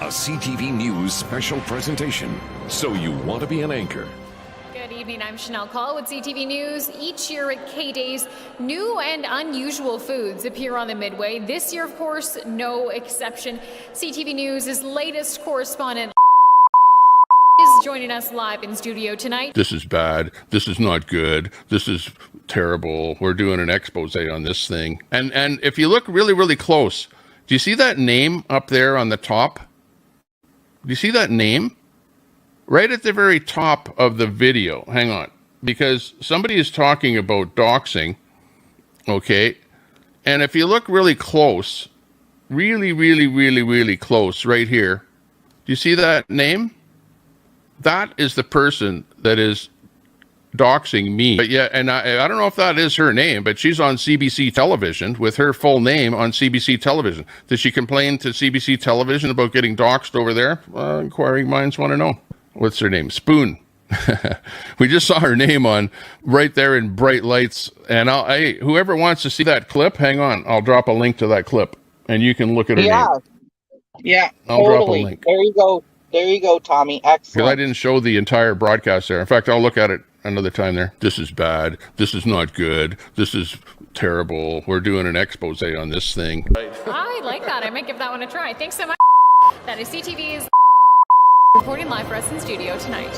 A CTV News special presentation. So you want to be an anchor. Good evening, I'm Chanel Call with CTV News. Each year at K-Days, new and unusual foods appear on the Midway. This year, of course, no exception. CTV News' latest correspondent is joining us live in studio tonight. This is bad. This is not good. This is terrible. We're doing an expose on this thing. And if you look really, really close, do you see that name up there on the top? Do you see that name? Right at the very top of the video. Hang on. Because somebody is talking about doxing. Okay. And if you look really close, really close right here, do you see that name? That is the person that is doxing me. But yeah, and I don't know if that is her name, but she's on CBC television with her full name on CBC television. Did she complain to CBC television about getting doxed over there? Inquiring minds want to know. What's her name? Spoon. We just saw her name on right there in bright lights. And hey, whoever wants to see that clip, hang on. I'll drop a link to that clip and you can look at her name. Yeah, I'll drop a link. There you go. There you go, Tommy. Excellent. Because I didn't show the entire broadcast there. In fact, I'll look at it another time there. This is bad. This is not good. This is terrible. We're doing an expose on this thing. I like that. I might give that one a try. Thanks so much. That is CTV's reporting live for us in studio tonight.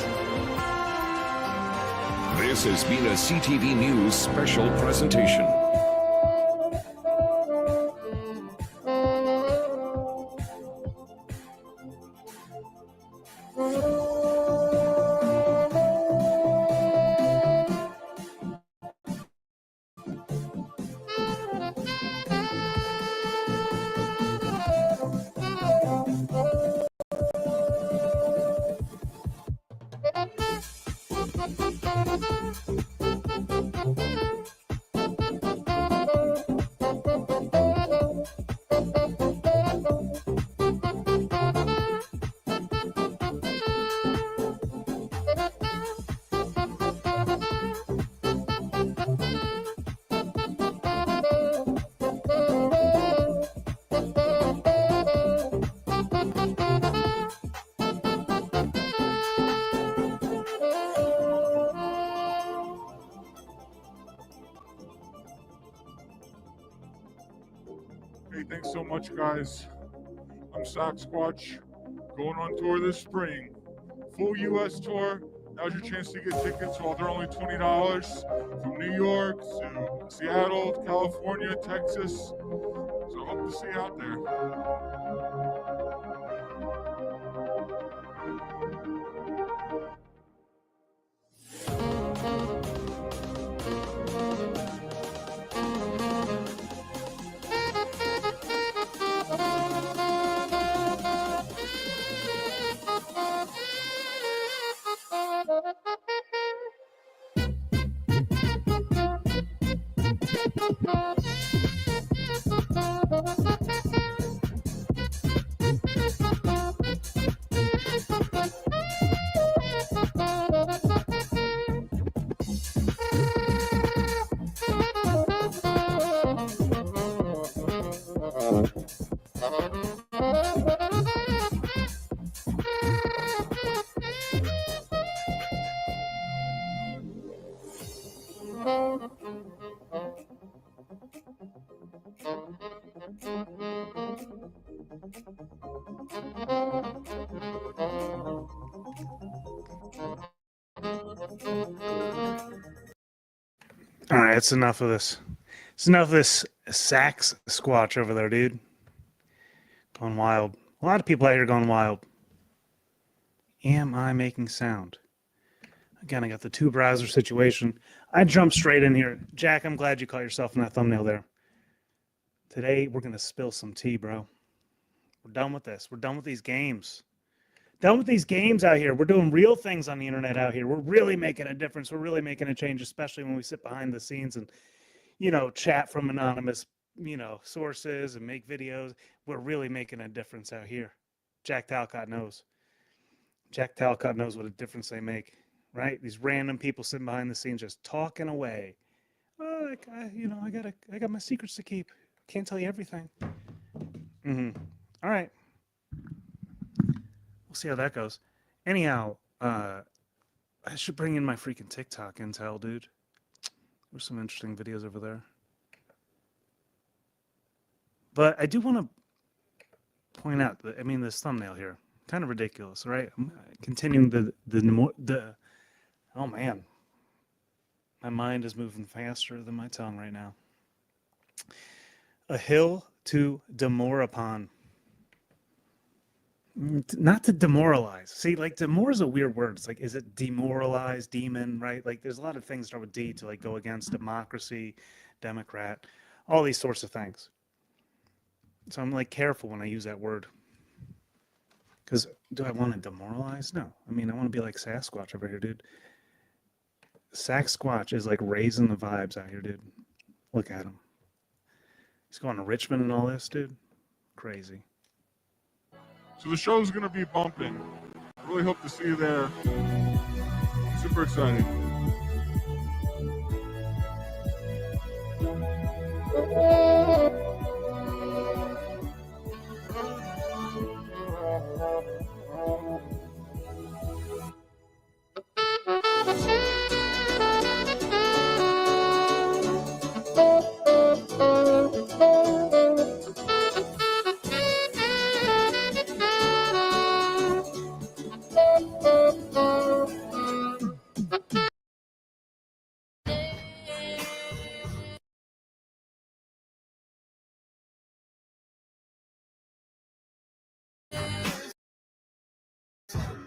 This has been a CTV News special presentation. Hey, thanks so much, guys. I'm Sasquatch, going on tour this spring. Full U.S. tour. Now's your chance to get tickets while they're only $20 from New York to Seattle, California, Texas. So hope to see you out there. All right, it's enough of this. It's enough of this sax squatch over there, dude. Going wild. A lot of people out here going wild. Am I making sound? Again, I got the two browser situation. I jumped straight in here. Jack, I'm glad you caught yourself in that thumbnail there. Today, we're going to spill some tea, bro. We're done with this. We're done with these games. Done with these games out here. We're doing real things on the internet out here. We're really making a difference. We're really making a change, especially when we sit behind the scenes and, chat from anonymous, sources and make videos. We're really making a difference out here. Jack Talcott knows. Jack Talcott knows what a difference they make, right? These random people sitting behind the scenes just talking away. Oh, I got my secrets to keep. Can't tell you everything. All right. we'll see how that goes. Anyhow, I should bring in my freaking TikTok intel, dude. There's some interesting videos over there. But I do want to point out that, I mean, this thumbnail here, kind of ridiculous, right? I'm continuing the oh man, my mind is moving faster than my tongue right now. A hill to demure upon. Not to demoralize. See, like demure is a weird word. It's like, is it demoralize, demon, right? Like there's a lot of things start with D to like go against democracy, Democrat, all these sorts of things. So I'm like careful when I use that word. Because do I want to demoralize? No. I mean, I want to be like Sasquatch over here, dude. Sasquatch is like raising the vibes out here, dude. Look at him. He's going to Richmond and all this, dude. Crazy. So the show's gonna be bumping. I really hope to see you there. Super excited.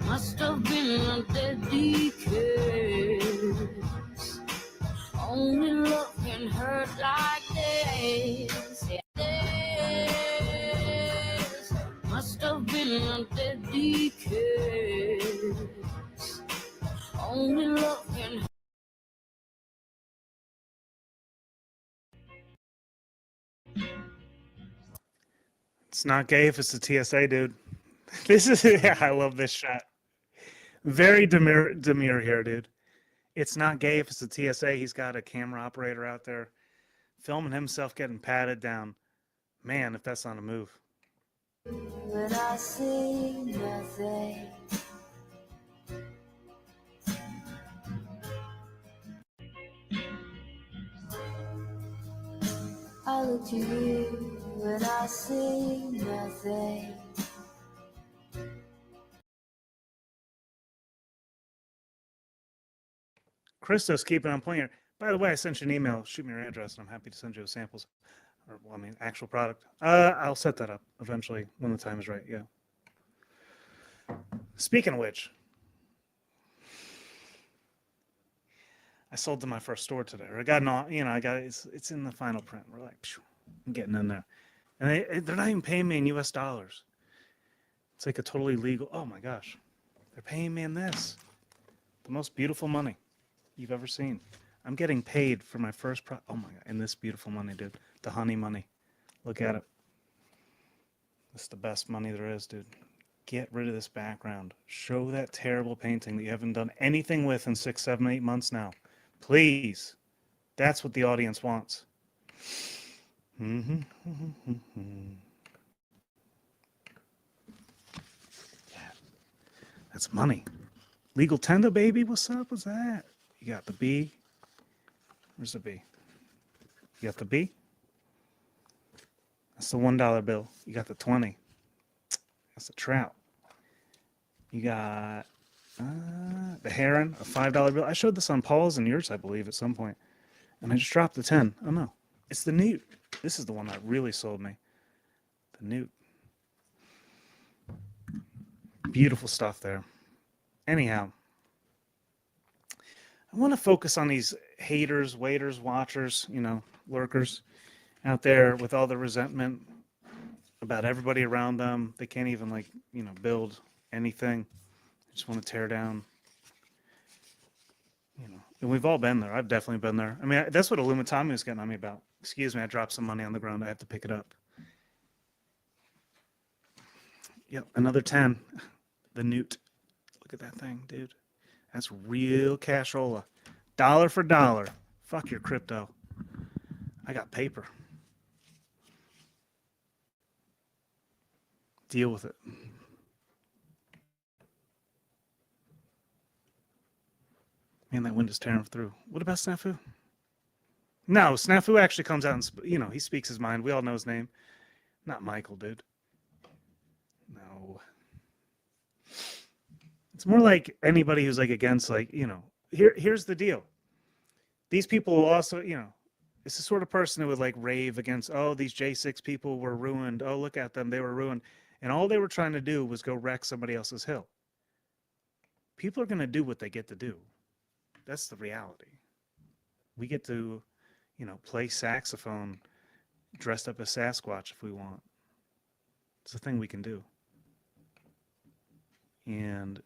Must have been a deadly kiss. Only love can hurt like this. This must have been a deadly kiss. Only love can hurt. It's not gay if it's a TSA, dude. This is, yeah, I love this shot. Very demure here, dude. It's not gay if it's a TSA. He's got a camera operator out there filming himself getting patted down. Man, if that's not a move. But I see nothing. I look to you, but I see nothing. Christos keeping on point here. By the way, I sent you an email. Shoot me your address, and I'm happy to send you samples. Or, well, I mean, actual product. I'll set that up eventually when the time is right. Yeah. Speaking of which, I sold to my first store today. Or I got I got it's in the final print. We're like, phew, I'm getting in there, and they're not even paying me in U.S. dollars. It's like a totally legal. Oh my gosh, they're paying me in this, the most beautiful money you've ever seen. I'm getting paid for my first oh my god, and this beautiful money, dude. The honey money. Look at it. It's the best money there is, dude. Get rid of this background. Show that terrible painting that you haven't done anything with in 6, 7, 8 months now. Please. That's what the audience wants. Yeah. That's money. Legal tender, baby. What's up? What's that? You got the B. Where's the B? You got the B? That's the $1 bill. You got the 20. That's the trout. You got the heron, a $5 bill. I showed this on Paul's and yours, I believe, at some point. And I just dropped the 10. Oh, no. It's the newt. This is the one that really sold me. The newt. Beautiful stuff there. Anyhow, I want to focus on these haters, waiters, watchers, lurkers out there with all the resentment about everybody around them. They can't even build anything. They just want to tear down. And we've all been there. I've definitely been there. I mean, that's what Illumitami was getting on me about. Excuse me, I dropped some money on the ground. I have to pick it up. Yep, another 10. The newt. Look at that thing, dude. That's real cashola. Dollar for dollar. Fuck your crypto. I got paper. Deal with it. Man, that wind is tearing through. What about Snafu? No, Snafu actually comes out and, he speaks his mind. We all know his name. Not Michael, dude. No. It's more like anybody who's like against, like, here's the deal. These people will also, it's the sort of person who would like rave against, oh, these J6 people were ruined. Oh, look at them. They were ruined. And all they were trying to do was go wreck somebody else's hill. People are going to do what they get to do. That's the reality. We get to, play saxophone dressed up as Sasquatch if we want. It's a thing we can do. And,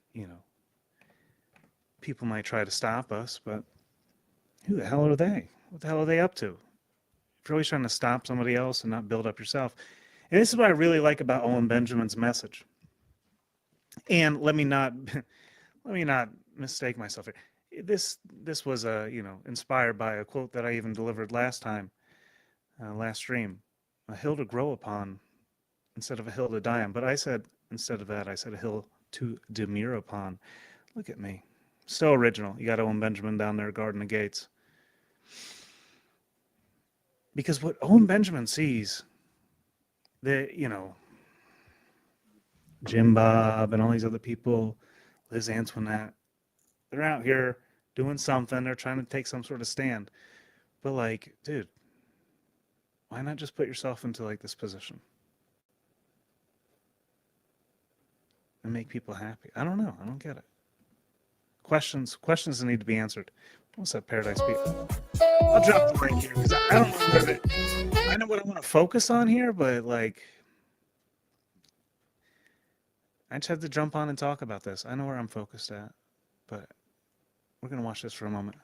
people might try to stop us, but who the hell are they? What the hell are they up to? If you're always trying to stop somebody else and not build up yourself. And this is what I really like about Owen Benjamin's message. And let me not mistake myself here. This was inspired by a quote that I even delivered last stream. A hill to grow upon instead of a hill to die on. But I said, instead of that, I said a hill to demure upon. Look at me. So original. You got Owen Benjamin down there guarding the gates. Because what Owen Benjamin sees, Jim Bob and all these other people, Liz Antoinette, they're out here doing something. They're trying to take some sort of stand. But like, dude, why not just put yourself into like this position and make people happy? I don't know. I don't get it. Questions that need to be answered. What's that, Paradise People? I'll drop the link here because I don't know I know what I want to focus on here, but like, I just have to jump on and talk about this. I know where I'm focused at, but we're going to watch this for a moment.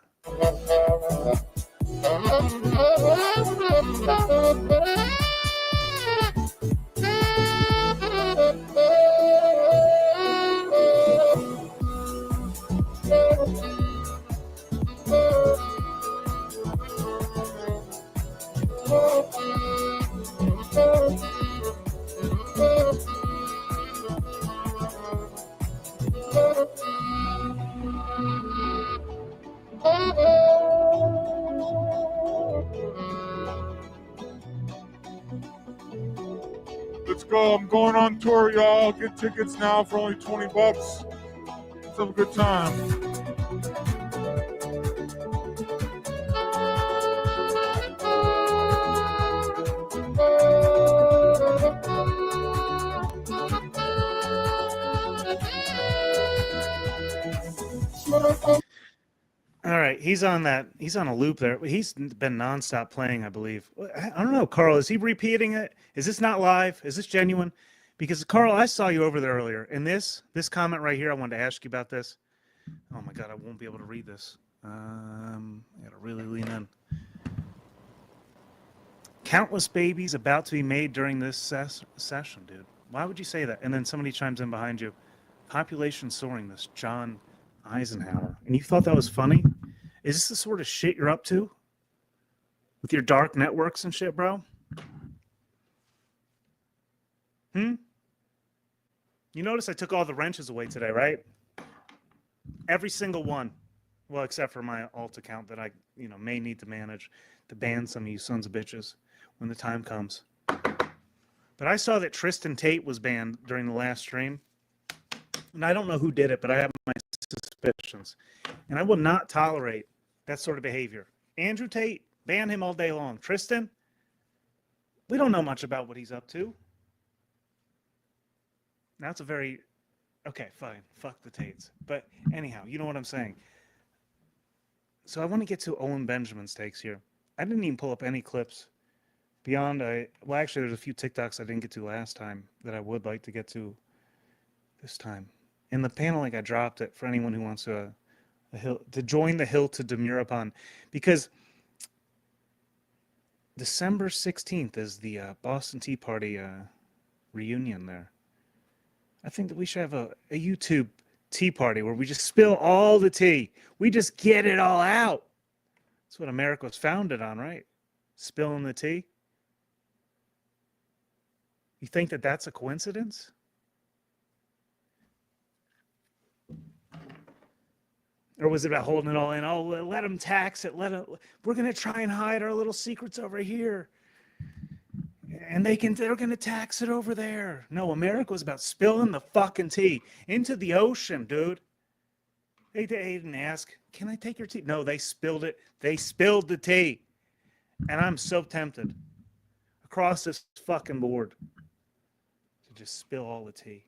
Let's go. I'm going on tour, y'all. Get tickets now for only $20. Let's have a good time. All right, he's on a loop there. He's been nonstop playing, I believe. I don't know, Carl, is he repeating it? Is this not live? Is this genuine? Because Carl, I saw you over there earlier. And this comment right here, I wanted to ask you about this. Oh my God, I won't be able to read this. I gotta really lean in. Countless babies about to be made during this session, dude. Why would you say that? And then somebody chimes in behind you. Population soaring, this John Eisenhower. And you thought that was funny? Is this the sort of shit you're up to? With your dark networks and shit, bro? You notice I took all the wrenches away today, right? Every single one. Well, except for my alt account that I, may need to manage to ban some of you sons of bitches when the time comes. But I saw that Tristan Tate was banned during the last stream. And I don't know who did it, but I have my suspicions. And I will not tolerate that sort of behavior. Andrew Tate, ban him all day long. Tristan, we don't know much about what he's up to. Now it's okay, fine. Fuck the Tates. But anyhow, you know what I'm saying. So I want to get to Owen Benjamin's takes here. I didn't even pull up any clips beyond actually there's a few TikToks I didn't get to last time that I would like to get to this time. In the panel, I dropped it for anyone who wants to join the hill to demure upon, because December 16th is the Boston Tea Party reunion there. I think that we should have a YouTube tea party where we just spill all the tea. We just get it all out. That's what America was founded on, right? Spilling the tea. You think that that's a coincidence? Or was it about holding it all in? Oh, let them tax it. We're going to try and hide our little secrets over here. And they're going to tax it over there. No, America was about spilling the fucking tea into the ocean, dude. They didn't ask, can I take your tea? No, they spilled it. They spilled the tea. And I'm so tempted across this fucking board to just spill all the tea.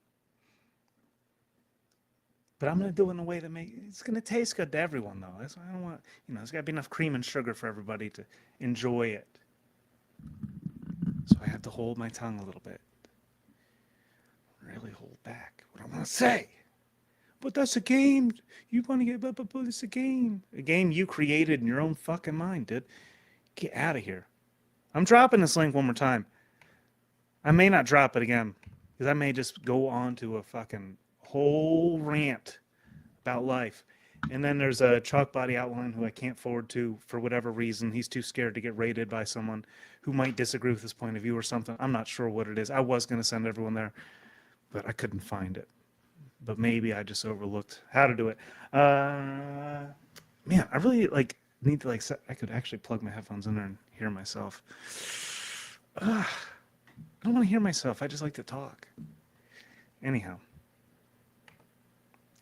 But I'm going to do it in a way that it's going to taste good to everyone, though. That's why I don't want, there's got to be enough cream and sugar for everybody to enjoy it. So I have to hold my tongue a little bit. Really hold back what I want to say. But that's a game. You want to get, but it's a game. A game you created in your own fucking mind, dude. Get out of here. I'm dropping this link one more time. I may not drop it again because I may just go on to a fucking whole rant about life. And then there's a chalk body outline who I can't forward to for whatever reason. He's too scared to get raided by someone who might disagree with his point of view or something. I'm not sure what it is. I was going to send everyone there, but I couldn't find it. But maybe I just overlooked how to do it. Man, I really need to I could actually plug my headphones in there and hear myself. I don't want to hear myself. I just like to talk. Anyhow.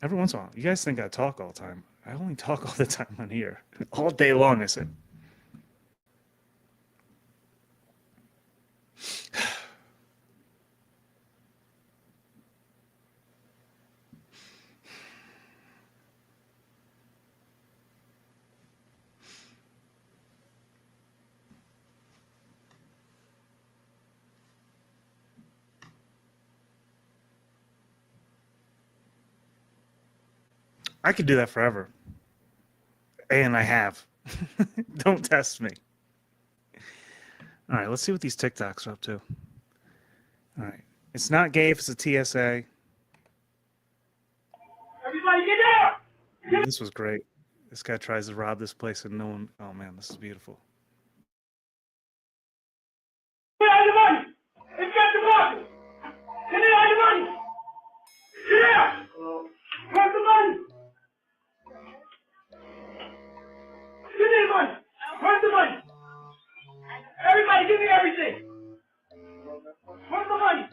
Every once in a while, you guys think I talk all the time. I only talk all the time on here. All day long, I said. I could do that forever. And I have. Don't test me. All right, let's see what these TikToks are up to. All right. It's not gay if it's a TSA. Everybody get down! This was great. This guy tries to rob this place and no one... Oh, man, this is beautiful. Get out the money! It's got the money! Get out the money! Yeah! Where's the money? Give me the money! Where's the money? Everybody give me everything! Where's the money?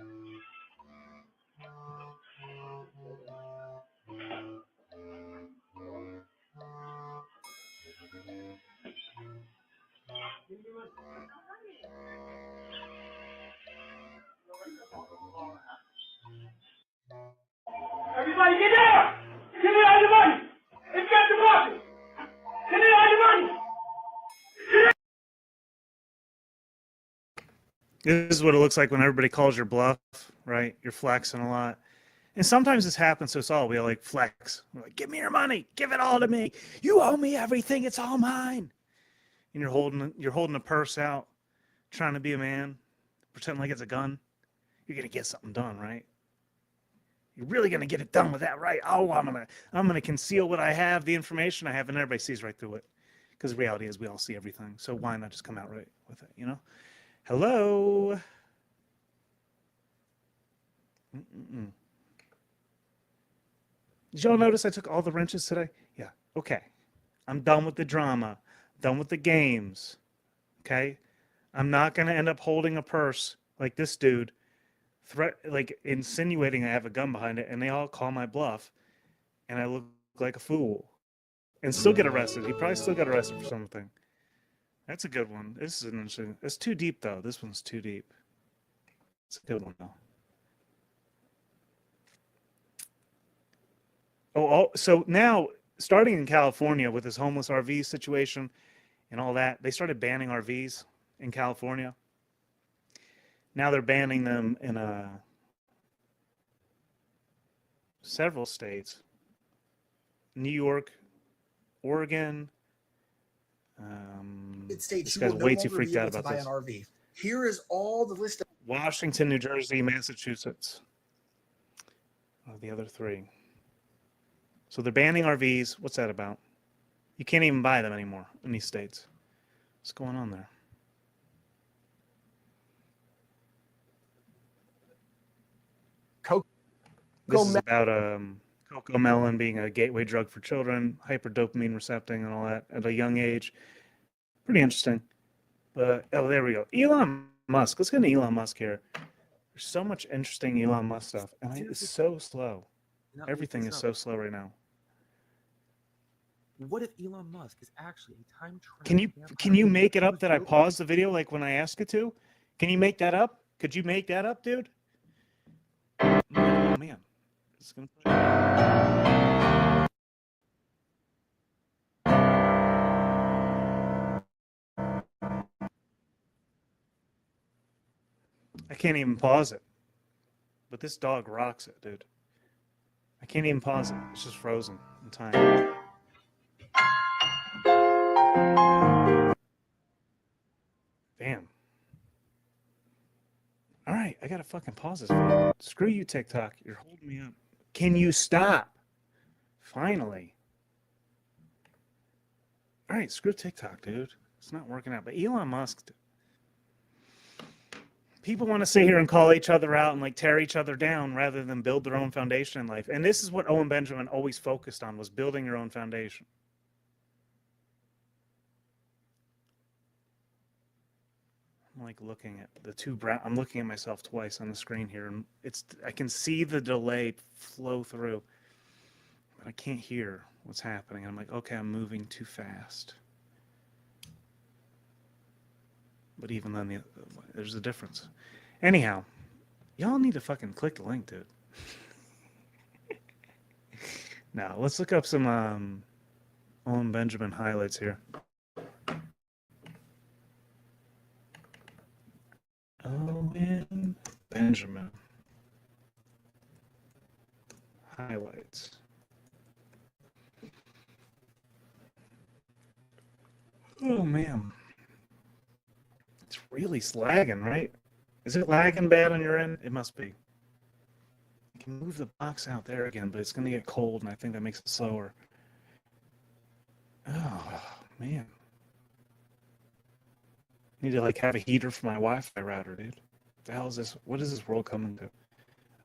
Everybody get down! Give me all the money! It's got the money! Give me all the money! This is what it looks like when everybody calls your bluff, right? You're flexing a lot. And sometimes this happens to us all. We all flex. We're like, give me your money. Give it all to me. You owe me everything. It's all mine. And you're holding a purse out, trying to be a man, pretending like it's a gun. You're going to get something done, right? You're really going to get it done with that, right? Oh, I'm going to conceal what I have, the information I have, and everybody sees right through it. Because the reality is we all see everything. So why not just come out right with it, Hello? Did y'all notice I took all the wrenches today? Yeah. Okay. I'm done with the drama. Done with the games. Okay? I'm not going to end up holding a purse like this dude, insinuating I have a gun behind it, and they all call my bluff, and I look like a fool. And still get arrested. He probably still got arrested for something. That's a good one. This is an interesting. It's too deep, though. This one's too deep. It's a good one, though. So now, starting in California with this homeless RV situation and all that, they started banning RVs in California. Now they're banning them in several states. New York, Oregon. States this guy's you will way no too longer freaked be out able to about buy this. an RV. Here is all the list of Washington, New Jersey, Massachusetts. The other three. So they're banning RVs. What's that about? You can't even buy them anymore in these states. What's going on there? This is about Cocoa melon being a gateway drug for children, hyperdopamine recepting and all that at a young age. Pretty interesting. But, oh, there we go. Elon Musk. Let's get into Elon Musk here. There's so much interesting Elon Musk stuff, and it's so slow. Everything is so slow right now. What if Elon Musk is actually a time traveler? Can you make it up that I paused the video like when I asked it to? Can you make that up? Could you make that up, dude? Oh man. It's gonna I can't even pause it. But this dog rocks it, dude. I can't even pause it. It's just frozen in time. Damn. All right, I gotta fucking pause this video. Screw you, TikTok. You're holding me up. Can you stop? Finally. All right, screw TikTok, dude. It's not working out. But Elon Musk, people want to sit here and call each other out and like tear each other down rather than build their own foundation in life. And this is what Owen Benjamin always focused on, was building your own foundation. I'm like looking at the two brown. I'm looking at myself twice on the screen here, and I can see the delay flow through, but I can't hear what's happening. I'm like, okay, I'm moving too fast. But even then, there's a difference. Anyhow, y'all need to fucking click the link, dude. Now, let's look up some Owen Benjamin highlights here. Owen Benjamin highlights. Oh, man. It's really lagging, right? Is it lagging bad on your end? It must be. You can move the box out there again, but it's going to get cold, and I think that makes it slower. Oh, man. Need to like have a heater for my Wi-Fi router, dude. What the hell is this? What is this world coming to?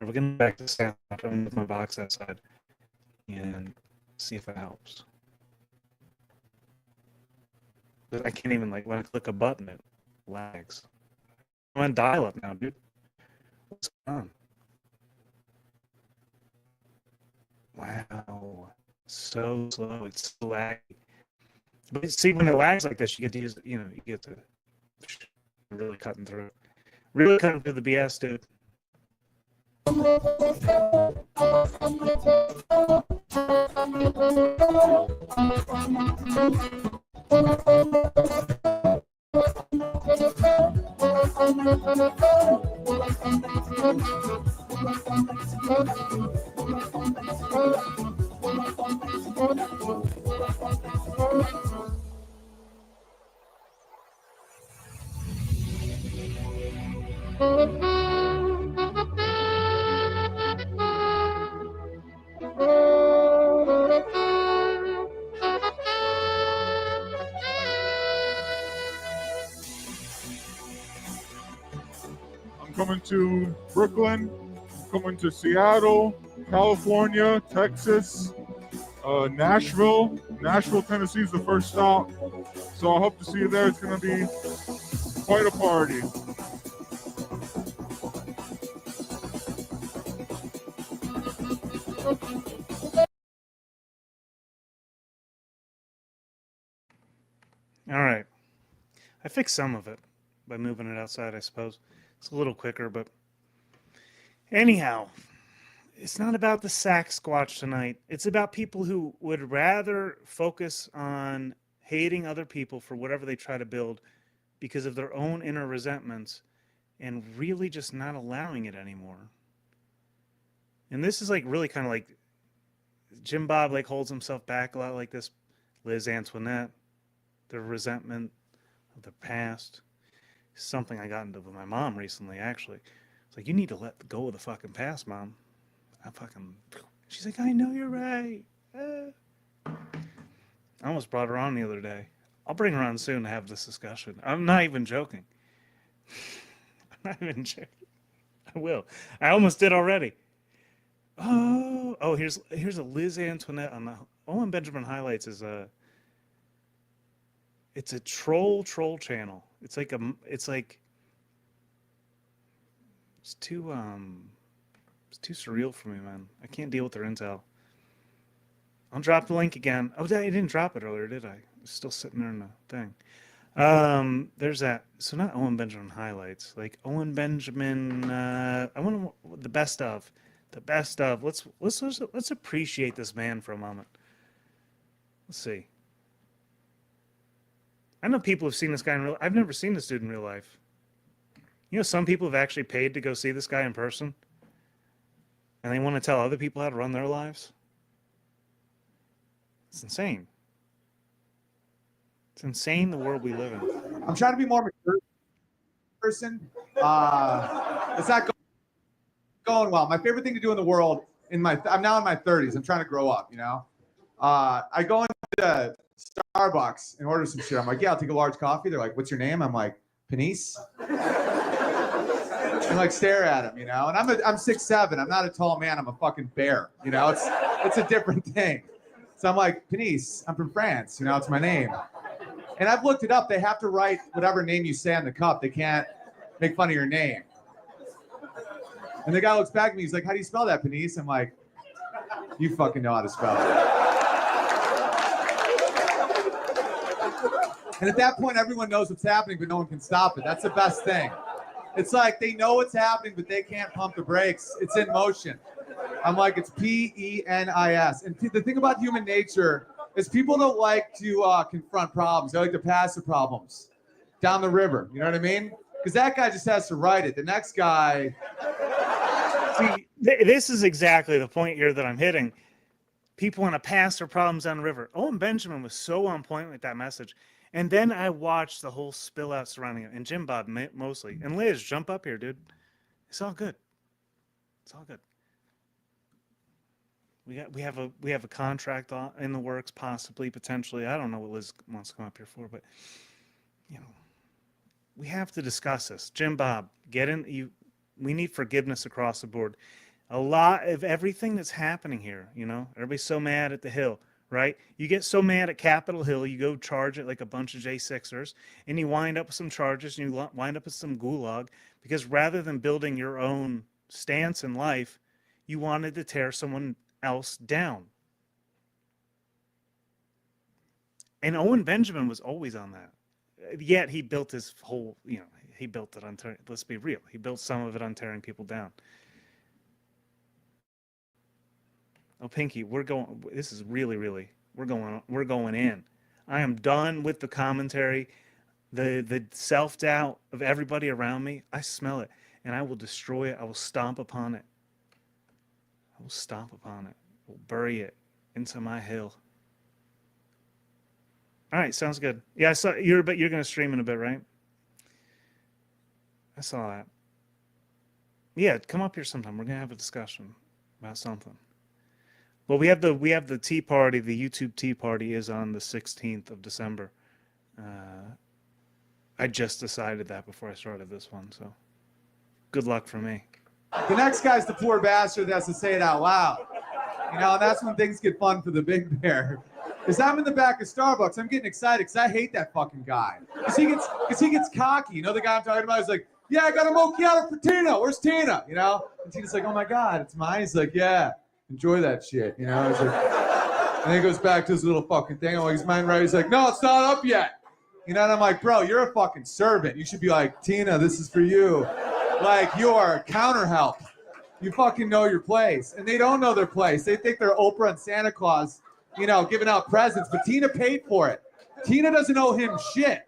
We're getting back to sound. I'm going to move my box outside and see if it helps. But I can't even, like, when I click a button, it lags. I'm on dial-up now, dude. What's going on? Wow. So slow. It's so laggy. But see, when it lags like this, you get to use, you get to really cutting through. Really cutting through the BS, dude. I'm coming to Brooklyn, I'm coming to Seattle, California, Texas, Nashville. Nashville, Tennessee is the first stop. So I hope to see you there. It's going to be quite a party. All right. I fixed some of it by moving it outside, I suppose. It's a little quicker, but anyhow, it's not about the sack squatch tonight. It's about people who would rather focus on hating other people for whatever they try to build because of their own inner resentments and really just not allowing it anymore. And this is like really kind of like Jim Bob like holds himself back a lot like this. Liz Antoinette, their resentment of the past. Something I got into with my mom recently, actually. It's like, you need to let go of the fucking past, Mom. She's like, I know you're right. I almost brought her on the other day. I'll bring her on soon to have this discussion. I'm not even joking. I'm not even joking. I will. I almost did already. Oh, here's a Liz Antoinette on the Owen Benjamin highlights is it's a troll channel. It's like it's too surreal for me, man. I can't deal with their intel. I'll drop the link again. Oh, I didn't drop it earlier, did I? It's still sitting there in the thing. There's that. So not Owen Benjamin highlights, like Owen Benjamin. I want the best of, the best of. Let's appreciate this man for a moment. Let's see. I know people have seen this guy in real. I've never seen this dude in real life. You know, some people have actually paid to go see this guy in person, and they want to tell other people how to run their lives. It's insane. It's insane the world we live in. I'm trying to be more mature person. It's not going well. My favorite thing to do in the world I'm now in my 30s. I'm trying to grow up, you know. I go into Starbucks and order some shit. I'm like, yeah, I'll take a large coffee. They're like, what's your name? I'm like, Penice. And like stare at him, you know. And I'm 6'7". I'm not a tall man. I'm a fucking bear, you know. It's a different thing. So I'm like, Penice. I'm from France, you know. It's my name. And I've looked it up. They have to write whatever name you say on the cup. They can't make fun of your name. And the guy looks back at me. He's like, how do you spell that, Penice? I'm like, you fucking know how to spell it. And at that point, everyone knows what's happening, but no one can stop it. That's the best thing. It's like they know what's happening, but they can't pump the brakes. It's in motion. I'm like, it's P-E-N-I-S. And the thing about human nature is people don't like to confront problems. They like to pass the problems down the river. You know what I mean? Because that guy just has to write it. The next guy... See, this is exactly the point here that I'm hitting. People want to pass their problems down the river. Owen Benjamin was so on point with that message. And then I watched the whole spill out surrounding it. And Jim Bob mostly. And Liz, jump up here, dude. It's all good. It's all good. We have a contract in the works, possibly, potentially. I don't know what Liz wants to come up here for, but you know, we have to discuss this. Jim Bob, get in. We need forgiveness across the board. A lot of everything that's happening here, you know, everybody's so mad at the Hill, right? You get so mad at Capitol Hill, you go charge it like a bunch of J6ers, and you wind up with some charges, and you wind up with some gulag, because rather than building your own stance in life, you wanted to tear someone else down. And Owen Benjamin was always on that. Yet he built his whole, you know, he built it on, let's be real, he built some of it on tearing people down. Oh, Pinky, this is really, we're going in. I am done with the commentary, the self-doubt of everybody around me. I smell it, and I will destroy it. I will stomp upon it. I will stomp upon it. I will bury it into my hill. All right, sounds good. Yeah, I saw you're going to stream in a bit, right? I saw that. Yeah, come up here sometime. We're going to have a discussion about something. Well, we have the tea party. The YouTube tea party is on the 16th of December. I just decided that before I started this one, so good luck for me. The next guy's the poor bastard that has to say it out loud. You know, and that's when things get fun for the big bear. Because I'm in the back of Starbucks, I'm getting excited because I hate that fucking guy. Because he gets cocky. You know the guy I'm talking about? He's like, yeah, I got a mochiato for Tina. Where's Tina? You know? And Tina's like, oh my God, it's mine. He's like, yeah, enjoy that shit. You know? Like, and then he goes back to his little fucking thing. I'm like, is mine right? He's like, no, it's not up yet. You know? And I'm like, bro, you're a fucking servant. You should be like, Tina, this is for you. Like, you are counter help. You fucking know your place. And they don't know their place. They think they're Oprah and Santa Claus, you know, giving out presents. But Tina paid for it. Tina doesn't owe him shit.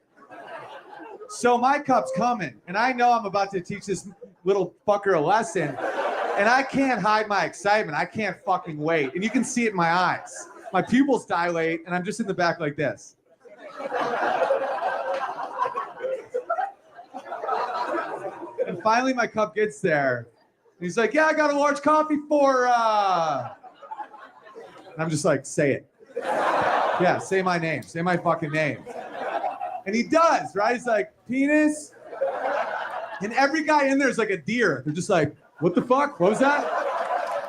So my cup's coming. And I know I'm about to teach this little fucker a lesson. And I can't hide my excitement. I can't fucking wait. And you can see it in my eyes. My pupils dilate, and I'm just in the back like this. And finally my cup gets there. And he's like, yeah, I got a large coffee for, And I'm just like, say it. Yeah, say my name. Say my fucking name. And he does, right? He's like, penis. And every guy in there is like a deer. They're just like, what the fuck? What was that?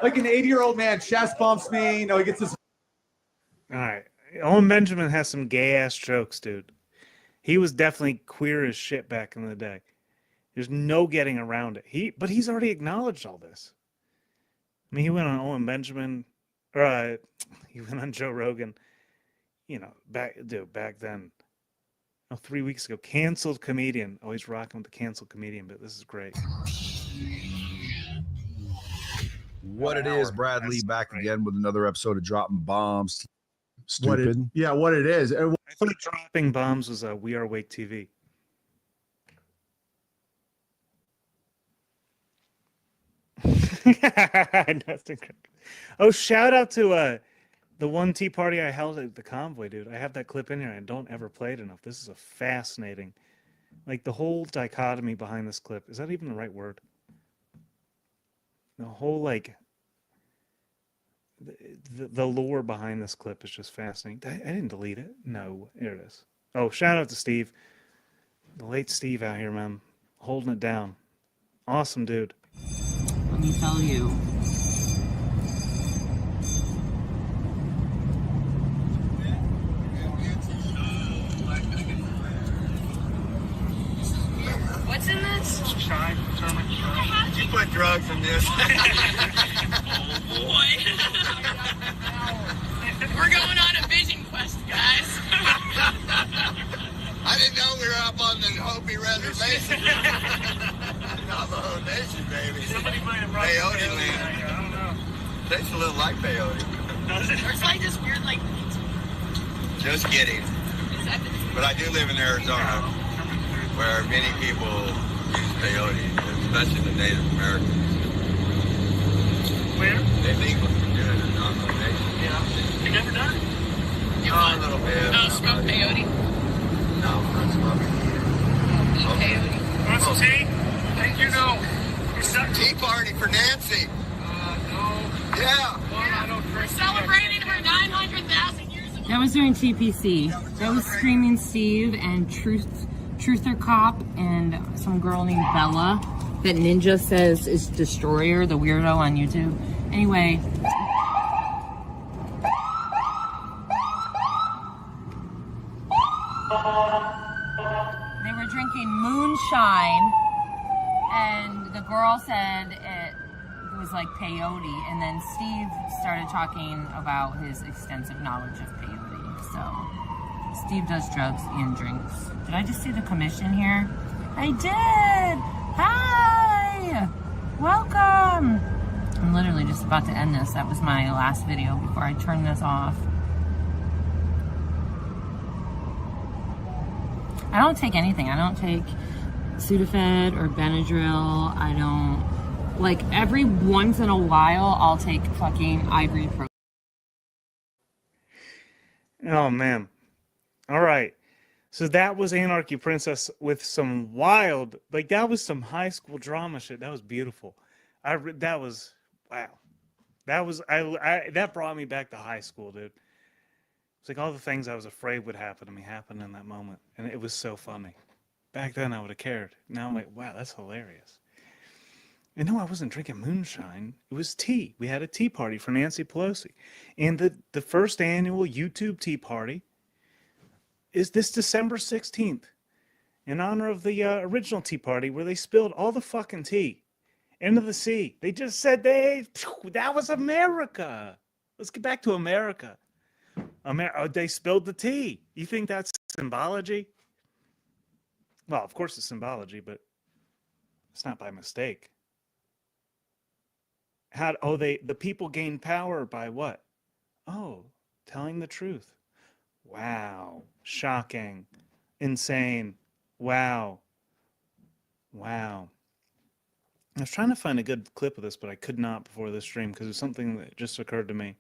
like an 80-year-old man chest bumps me. You know, he gets his. All right. Owen Benjamin has some gay ass jokes, dude. He was definitely queer as shit back in the day. There's no getting around it. But he's already acknowledged all this. I mean, he went on Owen Benjamin, or he went on Joe Rogan. You know, back then. Oh, 3 weeks ago, canceled comedian. Always rocking with the canceled comedian, but this is great. What it is, Brad Lee back again with another episode of Dropping Bombs. Stupid. What it is. I thought Dropping Bombs was We Are Awake TV. Oh, shout out to the one tea party I held at the Convoy, dude. I have that clip in here. I don't ever play it enough. This is a fascinating, like the whole dichotomy behind this clip. Is that even the right word? The whole like the lore behind this clip is just fascinating. I didn't delete it. No, here it is. Oh, shout out to Steve, the late Steve out here, man, holding it down. Awesome, dude. Let me tell you. What's in this? Shine, German shine. Did you put drugs in this? Oh boy. We're going on a vision quest, guys. I didn't know we were up on the Hopi reservation. Navajo Nation, baby. Somebody might have Peyote land. I don't know. Tastes a little like peyote. Does it? It's like this weird, like. Just kidding. But I do live in Arizona, where many people use peyote, especially the Native Americans. Where? They legally do it in Navajo Nation. Yeah. You never done it? Oh, a little bit. No, smoke peyote. No, I'm not smoking. Eat peyote. Want some tea? Thank you, no. Tea party for Nancy. No. Yeah. We're celebrating her 900,000 years of That was during TPC. That was Screaming Steve and Truther Cop and some girl named Bella that Ninja says is Destroyer, the weirdo on YouTube. Anyway. They were drinking moonshine and the girl said it was like peyote, and then Steve started talking about his extensive knowledge of peyote. So Steve does drugs and drinks. Did I just see the commission here? I did! Hi! Welcome! I'm literally just about to end this. That was my last video before I turn this off. I don't take anything. I don't take Sudafed or Benadryl. I don't... Like, every once in a while, I'll take fucking ibuprofen. Oh, man. All right. So that was Anarchy Princess with some wild, like that was some high school drama shit. That was beautiful. That was, wow. That brought me back to high school, dude. It's like all the things I was afraid would happen to me happened in that moment. And it was so funny. Back then I would have cared. Now I'm like, wow, that's hilarious. And no, I wasn't drinking moonshine. It was tea. We had a tea party for Nancy Pelosi. And the first annual YouTube tea party is this December 16th in honor of the original tea party where they spilled all the fucking tea into the sea. They just said that was America. Let's get back to America. They spilled the tea. You think that's symbology? Well, of course it's symbology, but it's not by mistake. The people gain power by what? Oh, telling the truth. Wow. Shocking. Insane. Wow. I was trying to find a good clip of this, but I could not before this stream because it was something that just occurred to me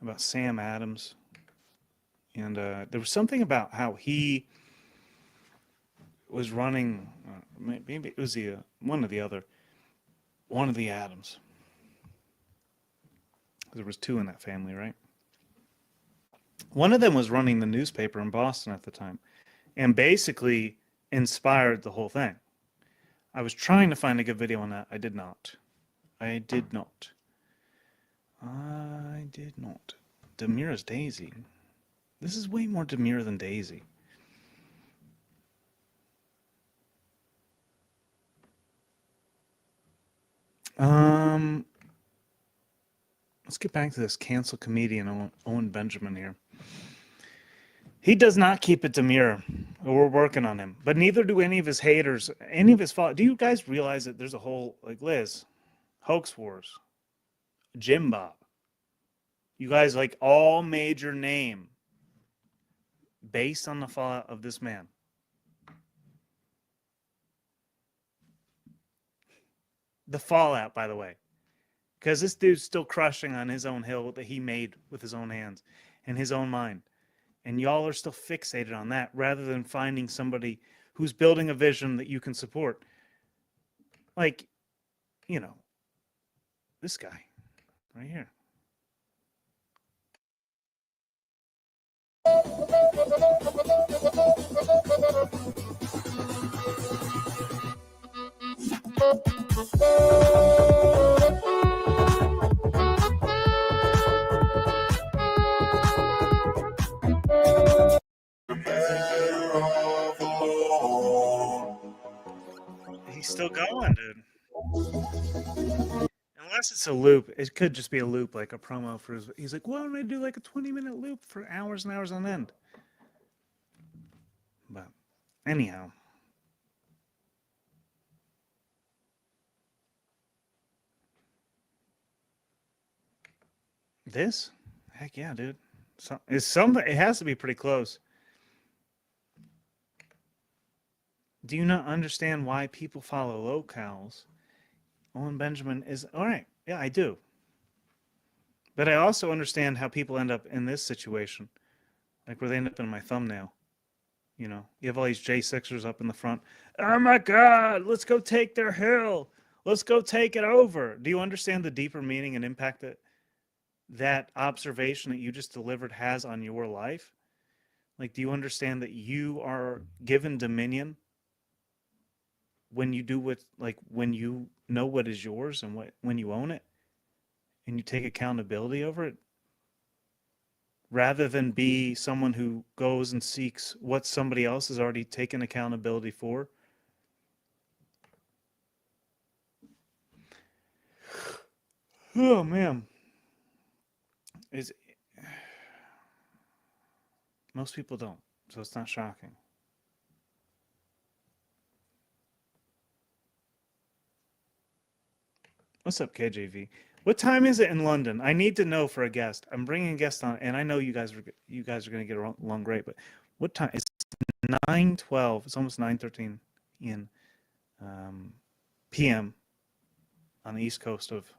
about Sam Adams. And there was something about how he was running, maybe it was one of the Adams. There was two in that family, right? One of them was running the newspaper in Boston at the time and basically inspired the whole thing. I was trying to find a good video on that. I did not. did not. Demure is Daisy. This is way more Demure than Daisy. Let's get back to this cancel comedian Owen Benjamin here. He does not keep it Demure. We're working on him, but neither do any of his haters, any of his followers. Do you guys realize that there's a whole, like Liz, Hoax Wars, Jim Bob, you guys, like, all major name based on the fallout of this man. The fallout, by the way, because this dude's still crushing on his own hill that he made with his own hands and his own mind. And y'all are still fixated on that rather than finding somebody who's building a vision that you can support. Like, you know, this guy right here. He's still going, dude. Unless it's a loop, it could just be a loop, like a promo for his. He's like, "Why don't I do like a 20-minute loop for hours and hours on end?" But anyhow, this, heck yeah, dude. So, it's something. It has to be pretty close. Do you not understand why people follow locales? Owen Benjamin is all right. Yeah, I do. But I also understand how people end up in this situation, like where they end up in my thumbnail. You know, you have all these J6ers up in the front. Oh my God, let's go take their hill. Let's go take it over. Do you understand the deeper meaning and impact that that observation that you just delivered has on your life? Like, do you understand that you are given dominion when you do what, like, when you know what is yours and when you own it and you take accountability over it, rather than be someone who goes and seeks what somebody else has already taken accountability for? Oh man, most people don't, so it's not shocking. What's up, KJV? What time is it in London? I need to know for a guest. I'm bringing a guest on, and I know you guys are going to get along great. But what time? It's 9:12. It's almost 9:13 in p.m. on the East Coast of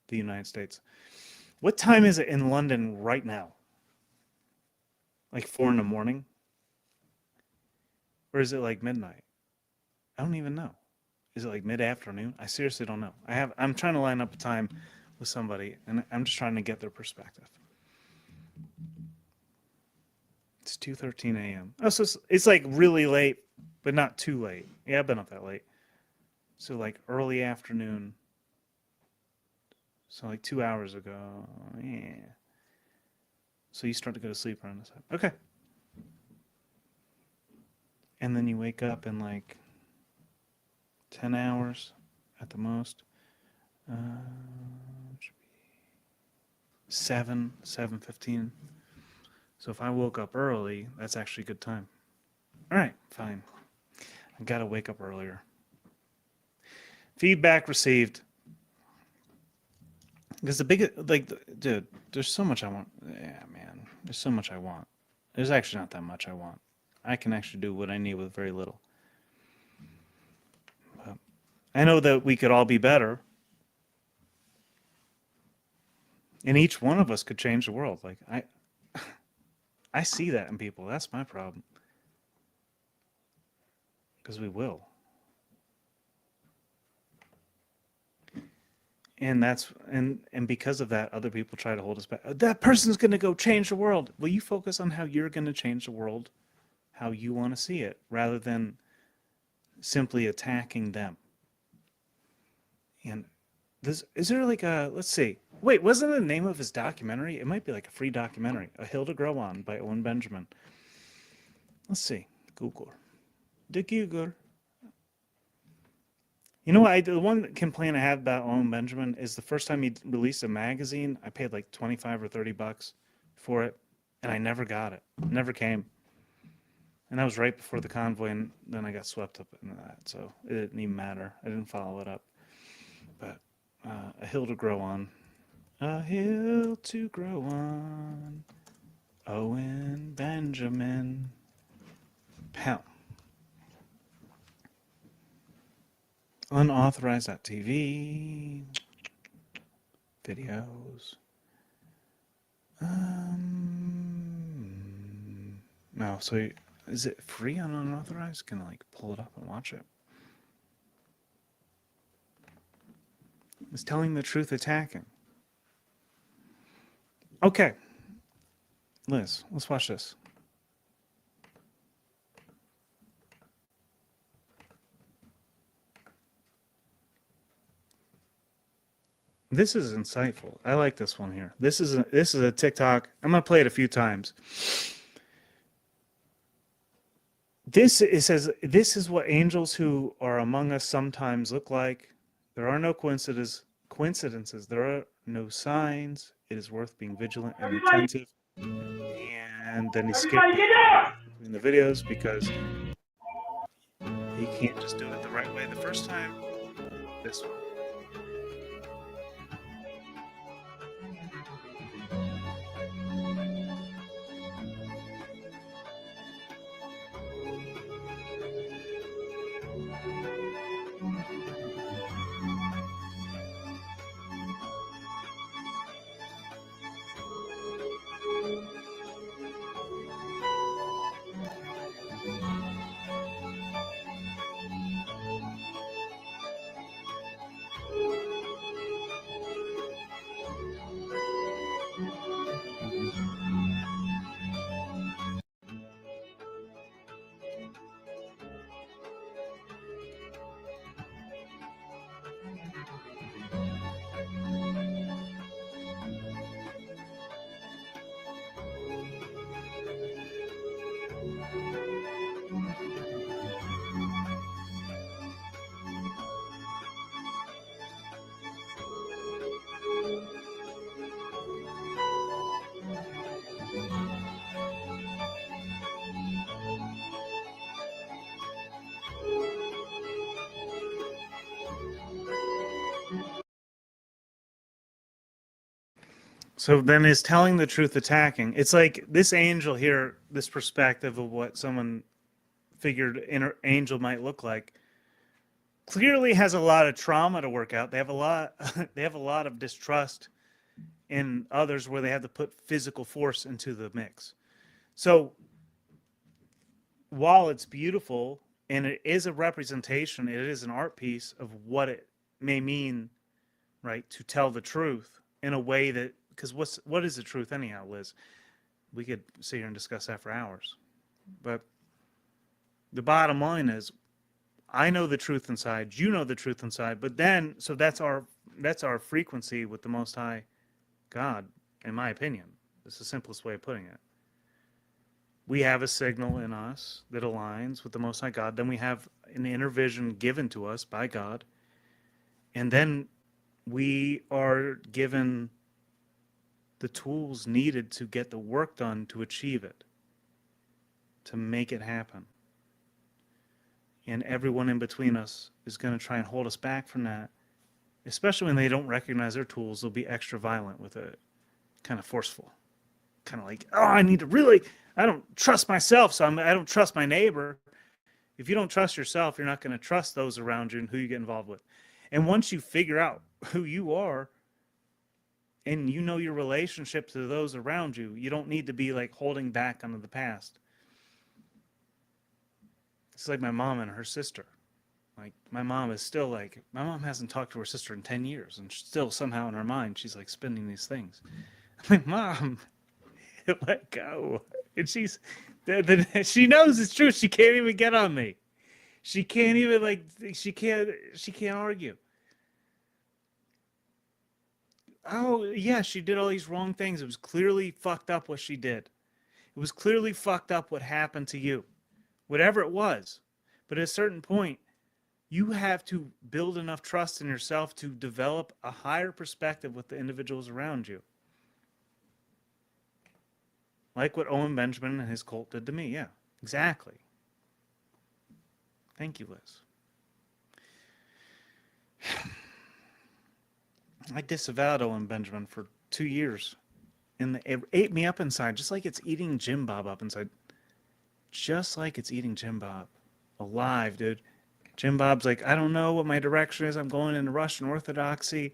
the United States. What time is it in London right now? Like 4 in the morning, or is it like midnight? I don't even know. Is it like mid-afternoon? I seriously don't know. I'm trying to line up a time with somebody, and I'm just trying to get their perspective. It's 2:13 a.m. Oh, so it's like really late, but not too late. Yeah, I've been up that late. So like early afternoon. So like 2 hours ago. Yeah. So you start to go to sleep around this time. Okay. And then you wake up in like 10 hours at the most. 7:15. So if I woke up early, that's actually a good time. All right, fine. I got to wake up earlier. Feedback received. Because the biggest, like, dude, there's so much I want. Yeah, man, there's so much I want. There's actually not that much I want. I can actually do what I need with very little. But I know that we could all be better. And each one of us could change the world. Like, I see that in people. That's my problem. Because we will. And because of that, other people try to hold us back. That person's going to go change the world. Well, you focus on how you're going to change the world, how you want to see it, rather than simply attacking them. And is there like a, let's see, Wait, wasn't the name of his documentary? It might be like a free documentary. A Hill to Grow On by Owen Benjamin. Let's see. Google. The Google. You know what? The one complaint I have about Owen Benjamin is the first time he released a magazine, I paid like 25 or 30 bucks for it, and I never got it. Never came. And that was right before the convoy, and then I got swept up into that, so it didn't even matter. I didn't follow it up. But A Hill to Grow On. A hill to grow on. Owen Benjamin. Pow. Unauthorized.tv. Videos. No, so is it free on unauthorized? Can I like pull it up and watch it? Is telling the truth attacking? Okay. Liz, let's watch this. This is insightful. I like this one here. This is a TikTok. I'm gonna play it a few times. It says, this is what angels who are among us sometimes look like. There are no coincidences. There are no signs. It is worth being vigilant and attentive. And then he skipped in the videos because he can't just do it the right way the first time. This one. So then is telling the truth attacking? It's like this angel here, this perspective of what someone figured an angel might look like, clearly has a lot of trauma to work out. They have a lot of distrust in others where they have to put physical force into the mix. So while it's beautiful and it is a representation, it is an art piece of what it may mean, right, to tell the truth in a way that, because what is the truth anyhow, Liz? We could sit here and discuss that for hours. But the bottom line is, I know the truth inside, you know the truth inside, but then, so that's our frequency with the Most High God, in my opinion. It's the simplest way of putting it. We have a signal in us that aligns with the Most High God. Then we have an inner vision given to us by God. And then we are given the tools needed to get the work done to achieve it, to make it happen. And everyone in between us is going to try and hold us back from that, especially when they don't recognize their tools. They'll be extra violent with it, kind of forceful, kind of like, oh, I don't trust myself, so I don't trust my neighbor. If you don't trust yourself, you're not going to trust those around you and who you get involved with. And once you figure out who you are and you know your relationship to those around you, you don't need to be like holding back onto the past. It's like my mom and her sister. Like my mom hasn't talked to her sister in 10 years, and still somehow in her mind she's like spinning these things. I'm like, Mom, let go. And she knows it's true. She can't even get on me. She can't even she can't argue. oh, yeah, she did all these wrong things. It was clearly fucked up what she did. It was clearly fucked up what happened to you, whatever it was. But at a certain point, you have to build enough trust in yourself to develop a higher perspective with the individuals around you. Like what Owen Benjamin and his cult did to me. Yeah, exactly. Thank you, Liz. I disavowed Owen Benjamin for 2 years. And it ate me up inside, just like it's eating Jim Bob up inside. Just like it's eating Jim Bob. Alive, dude. Jim Bob's like, I don't know what my direction is. I'm going into Russian Orthodoxy.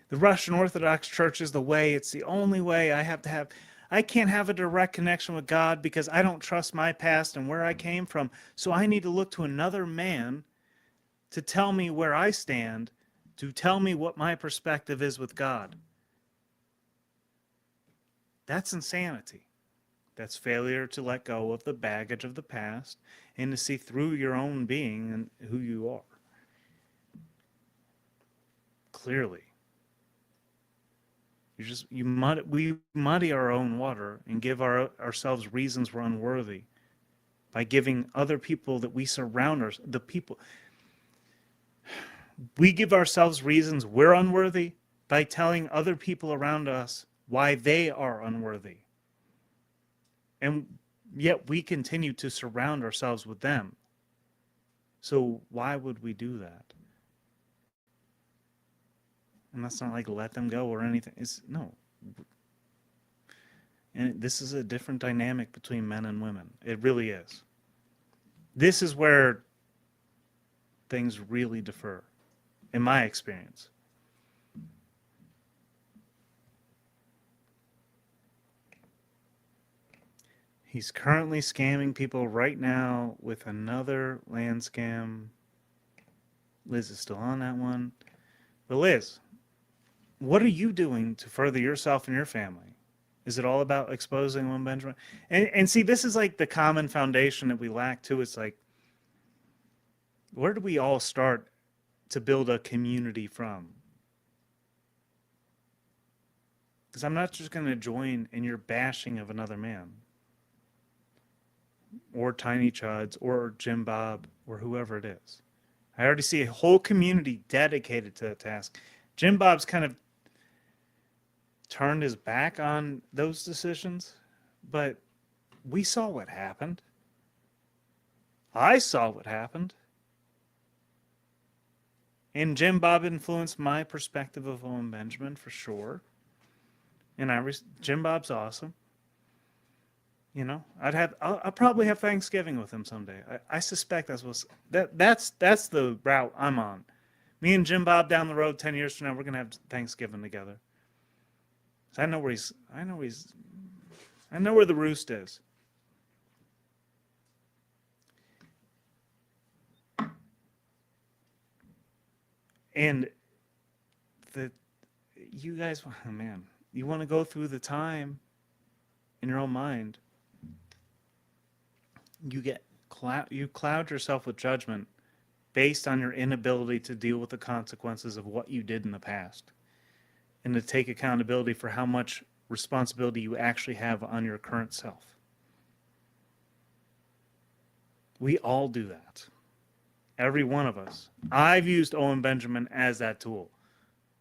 The Russian Orthodox Church is the way. It's the only way. I can't have a direct connection with God because I don't trust my past and where I came from. So I need to look to another man to tell me where I stand, to tell me what my perspective is with God. That's insanity. That's failure to let go of the baggage of the past and to see through your own being and who you are. Clearly. We muddy our own water and give ourselves reasons we're unworthy by giving other people that we surround we give ourselves reasons we're unworthy by telling other people around us why they are unworthy. And yet we continue to surround ourselves with them. So why would we do that? And that's not like let them go or anything. No. And this is a different dynamic between men and women. It really is. This is where things really differ, in my experience. He's currently scamming people right now with another land scam. Liz is still on that one. But Liz, what are you doing to further yourself and your family? Is it all about exposing Owen Benjamin? And see, this is like the common foundation that we lack too. It's like, where do we all start to build a community from? Because I'm not just going to join in your bashing of another man. Or Tiny Chuds, or Jim Bob, or whoever it is. I already see a whole community dedicated to the task. Jim Bob's kind of turned his back on those decisions, but we saw what happened. I saw what happened. And Jim Bob influenced my perspective of Owen Benjamin for sure. And Jim Bob's awesome. You know, I'll probably have Thanksgiving with him someday. I suspect that's the route I'm on. Me and Jim Bob down the road 10 years from now, we're gonna have Thanksgiving together. So I know where the roost is. And you guys, oh man, you want to go through the time in your own mind. You cloud yourself with judgment based on your inability to deal with the consequences of what you did in the past and to take accountability for how much responsibility you actually have on your current self. We all do that. Every one of us. I've used Owen Benjamin as that tool.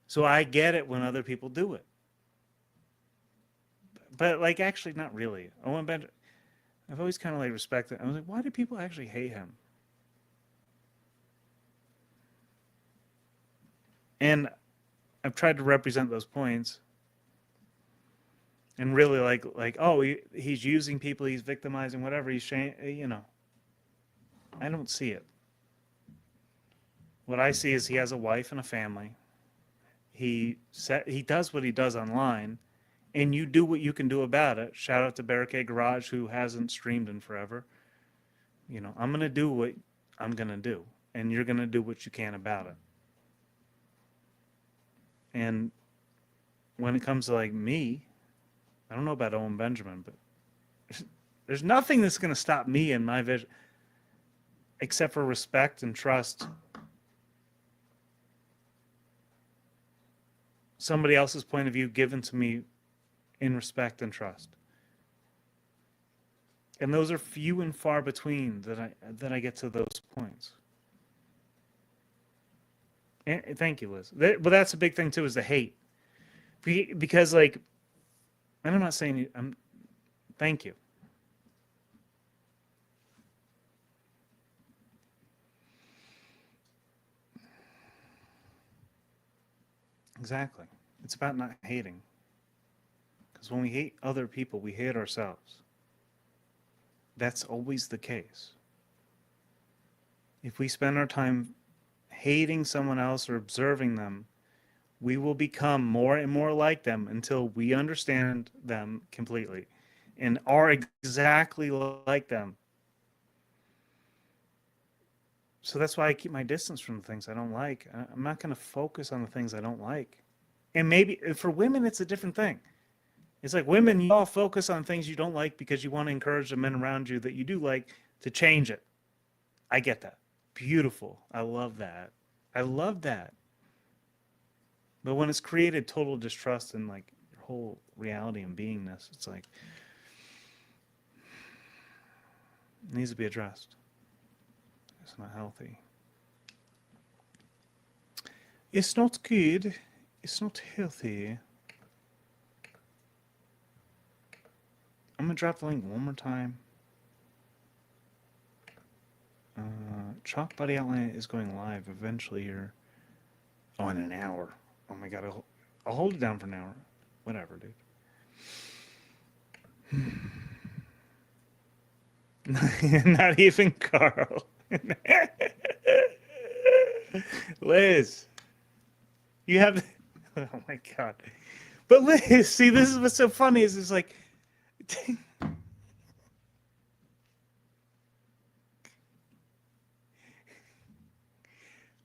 So I get it when other people do it. But like actually not really. Owen Benjamin, I've always kind of like respected. I was like, why do people actually hate him? And I've tried to represent those points. And really like oh, he's using people, he's victimizing, whatever, you know. I don't see it. What I see is he has a wife and a family. He does what he does online. And you do what you can do about it. Shout out to Barricade Garage, who hasn't streamed in forever. You know, I'm going to do what I'm going to do. And you're going to do what you can about it. And when it comes to like me, I don't know about Owen Benjamin, but there's nothing that's going to stop me in my vision except for respect and trust somebody else's point of view given to me in respect and trust. And those are few and far between that I get to those points. And thank you, Liz. But that's a big thing too, is the hate. Because like, and I'm not saying thank you. Exactly. It's about not hating. Because when we hate other people, we hate ourselves. That's always the case. If we spend our time hating someone else or observing them, we will become more and more like them until we understand them completely and are exactly like them. So that's why I keep my distance from the things I don't like. I'm not going to focus on the things I don't like. And maybe for women, it's a different thing. It's like women, you all focus on things you don't like because you want to encourage the men around you that you do like to change it. I get that. Beautiful. I love that. I love that. But when it's created total distrust in like your whole reality and beingness, it's like it needs to be addressed. It's not healthy. It's not good. It's not healthy. I'm going to drop the link one more time. Chalk Buddy Outline is going live eventually here. Oh, in an hour. Oh my god, I'll hold it down for an hour. Whatever, dude. Not even Carl. Liz, you have. Oh my god. But Liz, see, this is what's so funny is it's like.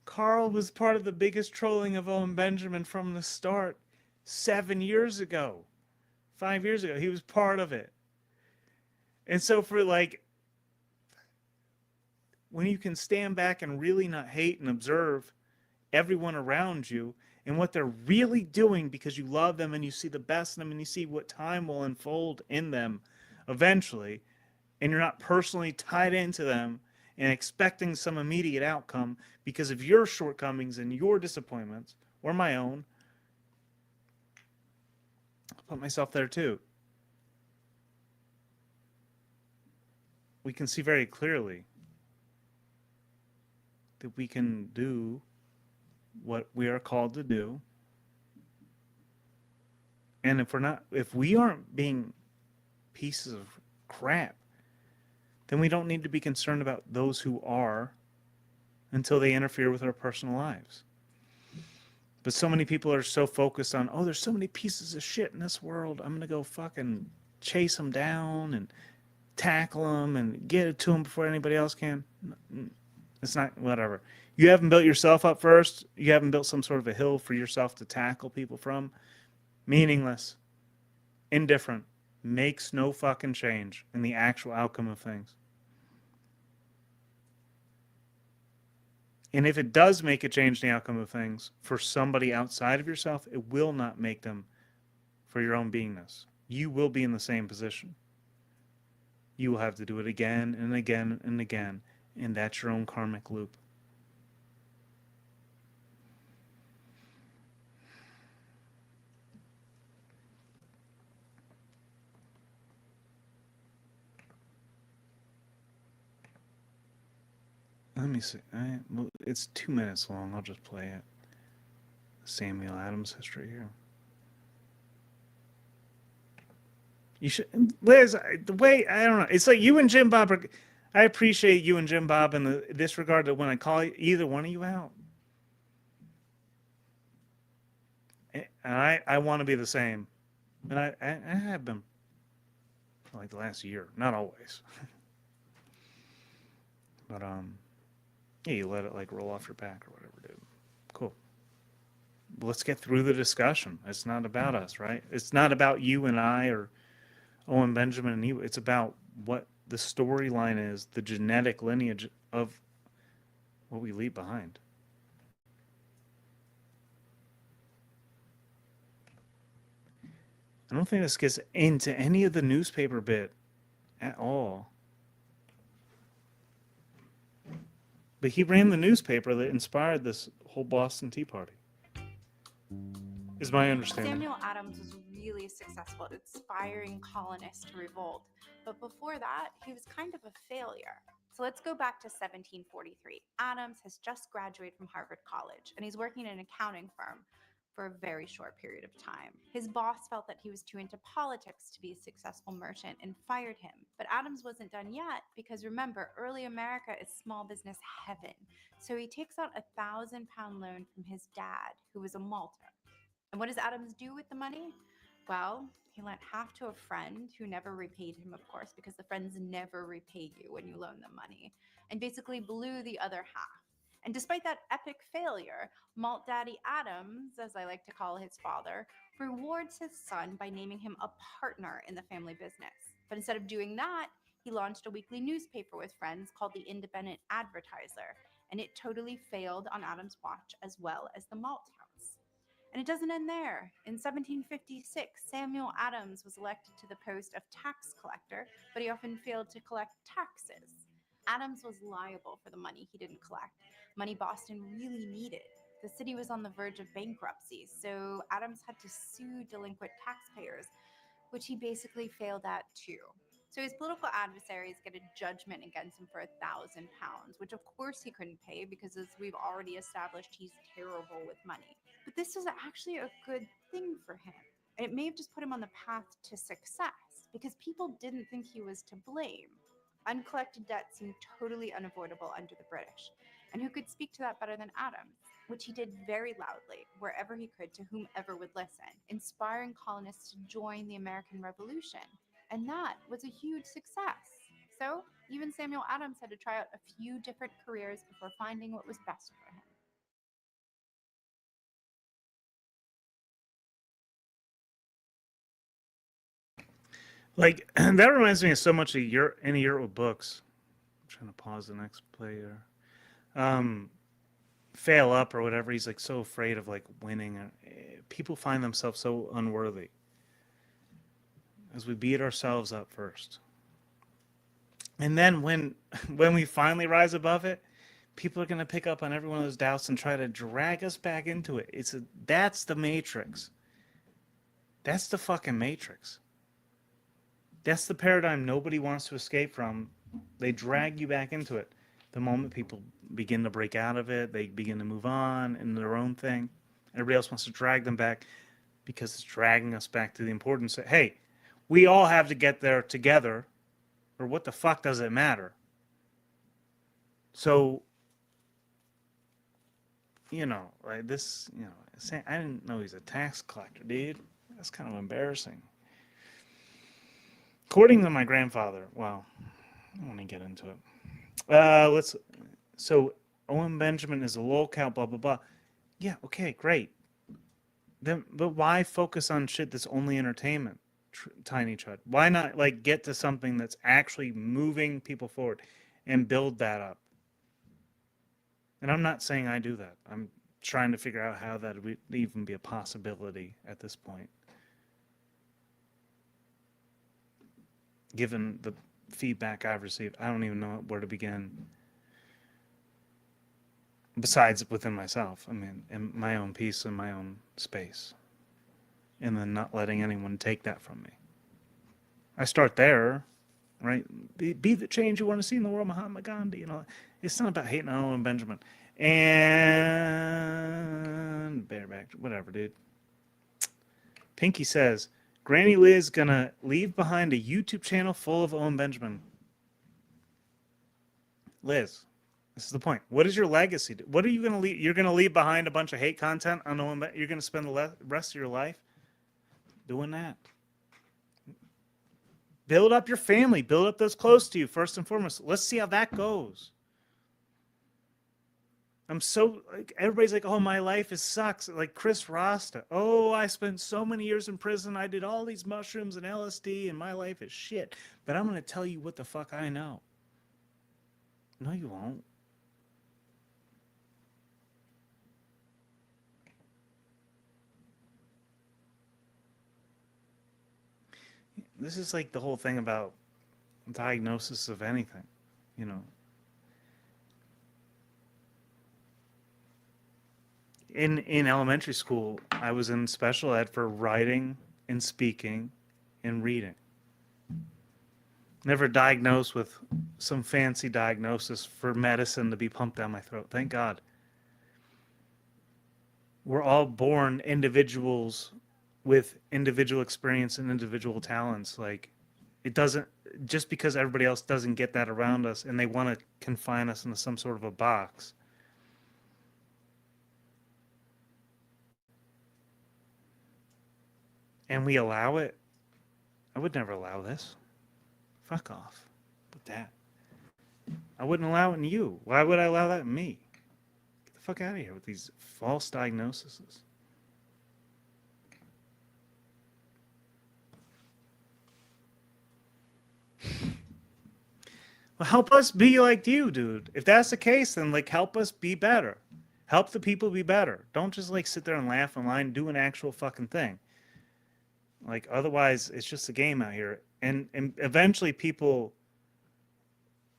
Carl was part of the biggest trolling of Owen Benjamin from the start 7 years ago. 5 years ago. He was part of it. And so for like, when you can stand back and really not hate and observe everyone around you and what they're really doing because you love them and you see the best in them and you see what time will unfold in them eventually, and you're not personally tied into them and expecting some immediate outcome because of your shortcomings and your disappointments or my own, I'll put myself there too. We can see very clearly that we can do what we are called to do. And if we aren't being pieces of crap, then we don't need to be concerned about those who are until they interfere with our personal lives. But so many people are so focused on, oh, there's so many pieces of shit in this world. I'm going to go fucking chase them down and tackle them and get it to them before anybody else can. It's not, whatever. You haven't built yourself up first. You haven't built some sort of a hill for yourself to tackle people from. Meaningless. Indifferent. Makes no fucking change in the actual outcome of things. And if it does make a change in the outcome of things for somebody outside of yourself, it will not make them for your own beingness. You will be in the same position. You will have to do it again and again and again, and that's your own karmic loop. Let me see. Well, it's 2 minutes long. I'll just play it. Samuel Adams history here. You should, Liz. The way I don't know. It's like you and Jim Bob are. I appreciate you and Jim Bob in this regard that when I call either one of you out, and I want to be the same, and I have been for like the last year. Not always, but yeah, you let it like roll off your back or whatever, dude. Cool. Let's get through the discussion. It's not about us, right? It's not about you and I or Owen Benjamin and you. It's about what the storyline is, the genetic lineage of what we leave behind. I don't think this gets into any of the newspaper bit at all. But he ran the newspaper that inspired this whole Boston Tea Party, is my understanding. Samuel Adams was really successful at inspiring colonists to revolt, but before that, he was kind of a failure. So let's go back to 1743. Adams has just graduated from Harvard College, and he's working in an accounting firm for a very short period of time. His boss felt that he was too into politics to be a successful merchant and fired him. But Adams wasn't done yet because remember, early America is small business heaven. So he takes out a £1,000 loan from his dad, who was a malter. And what does Adams do with the money? Well, he lent half to a friend who never repaid him, of course, because the friends never repay you when you loan them money, and basically blew the other half. And despite that epic failure, Malt Daddy Adams, as I like to call his father, rewards his son by naming him a partner in the family business. But instead of doing that, he launched a weekly newspaper with friends called the Independent Advertiser, and it totally failed on Adams' watch as well as the malt house. And it doesn't end there. In 1756, Samuel Adams was elected to the post of tax collector, but he often failed to collect taxes. Adams was liable for the money he didn't collect, money Boston really needed. The city was on the verge of bankruptcy, so Adams had to sue delinquent taxpayers, which he basically failed at too. So his political adversaries get a judgment against him for £1,000, which of course he couldn't pay because, as we've already established, he's terrible with money. But this was actually a good thing for him. And it may have just put him on the path to success because people didn't think he was to blame. Uncollected debt seemed totally unavoidable under the British. And who could speak to that better than Adams? Which he did very loudly, wherever he could, to whomever would listen, inspiring colonists to join the American Revolution. And that was a huge success. So even Samuel Adams had to try out a few different careers before finding what was best for him. Like, that reminds me of so much of In a Year with Books. I'm trying to pause the next player. Fail Up or whatever. He's like so afraid of like winning. People find themselves so unworthy as we beat ourselves up first. And then when we finally rise above it, people are going to pick up on every one of those doubts and try to drag us back into it. That's the Matrix. That's the fucking Matrix. That's the paradigm nobody wants to escape from. They drag you back into it. The moment people begin to break out of it, they begin to move on in their own thing. Everybody else wants to drag them back because it's dragging us back to the importance that, hey, we all have to get there together, or what the fuck does it matter? So, like this, I didn't know he's a tax collector, dude. That's kind of embarrassing. According to my grandfather, well, I don't want to get into it. So Owen Benjamin is a lolcow, blah, blah, blah. Yeah, okay, great. But why focus on shit that's only entertainment, Tiny Chud? Why not, like, get to something that's actually moving people forward and build that up? And I'm not saying I do that. I'm trying to figure out how that would even be a possibility at this point, given the feedback I've received. I don't even know where to begin. Besides within myself, I mean, in my own peace and my own space. And then not letting anyone take that from me. I start there, right? Be the change you want to see in the world, Mahatma Gandhi. It's not about hating on Owen Benjamin. And bareback, whatever, dude. Pinky says, Granny Liz gonna leave behind a YouTube channel full of Owen Benjamin. Liz, this is the point. What is your legacy? What are you gonna leave? You're gonna leave behind a bunch of hate content on Owen. You're gonna spend the rest of your life doing that. Build up your family. Build up those close to you first and foremost. Let's see how that goes. I'm so like everybody's like, oh, my life sucks. Like Chris Rasta. Oh, I spent so many years in prison. I did all these mushrooms and LSD, and my life is shit. But I'm gonna tell you what the fuck I know. No, you won't. this is like the whole thing about diagnosis of anything, you know. In elementary school, I was in special ed for writing and speaking and reading. Never diagnosed with some fancy diagnosis for medicine to be pumped down my throat. Thank God. We're all born individuals with individual experience and individual talents. Like, it doesn't, just because everybody else doesn't get that around us and they want to confine us into some sort of a box. And we allow it. I would never allow this. Fuck off with that. I wouldn't allow it in you. Why would I allow that in me? Get the fuck out of here with these false diagnoses. Well, help us be like you, dude. If that's the case, then like help us be better. Help the people be better. Don't just like sit there and laugh and lie and do an actual fucking thing. Like, otherwise, it's just a game out here. And eventually people,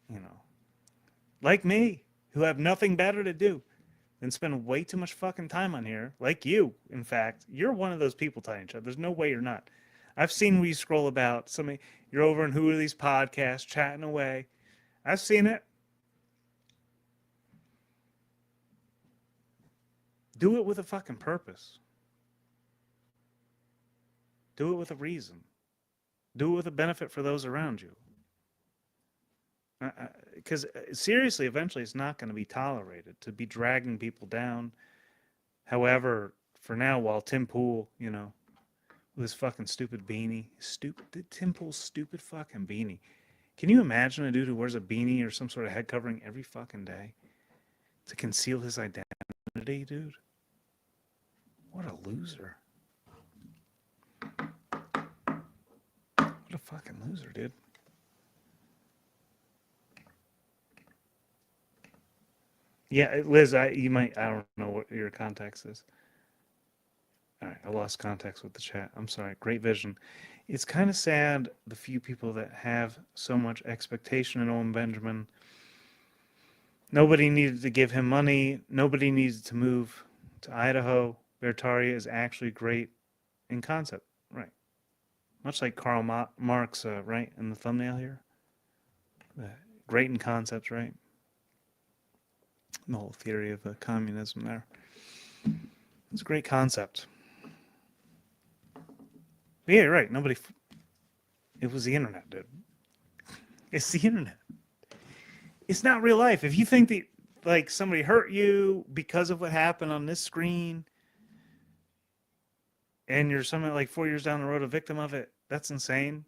you know, like me, who have nothing better to do than spend way too much fucking time on here, like you, in fact, you're one of those people, Tiny Chat. There's no way you're not. I've seen where you scroll about. Somebody, you're over in Who Are These Podcasts, chatting away. I've seen it. Do it with a fucking purpose. Do it with a reason. Do it with a benefit for those around you. Because seriously, eventually it's not going to be tolerated to be dragging people down. However, for now, while Tim Pool, you know, with his fucking stupid beanie, Tim Pool's stupid fucking beanie. Can you imagine a dude who wears a beanie or some sort of head covering every fucking day to conceal his identity, dude? What a loser. What a fucking loser, dude. Yeah, Liz, I don't know what your context is. All right, I lost context with the chat. I'm sorry. Great vision. It's kind of sad, the few people that have so much expectation in Owen Benjamin. Nobody needed to give him money. Nobody needed to move to Idaho. Bertaria is actually great in concept, right? Much like Karl Marx, right, in the thumbnail here. Great in concept, right? The whole theory of communism there. It's a great concept. But yeah, right. Nobody. It was the internet, dude. It's the internet. It's not real life. If you think that like somebody hurt you because of what happened on this screen, and you're somehow like 4 years down the road a victim of it, that's insane.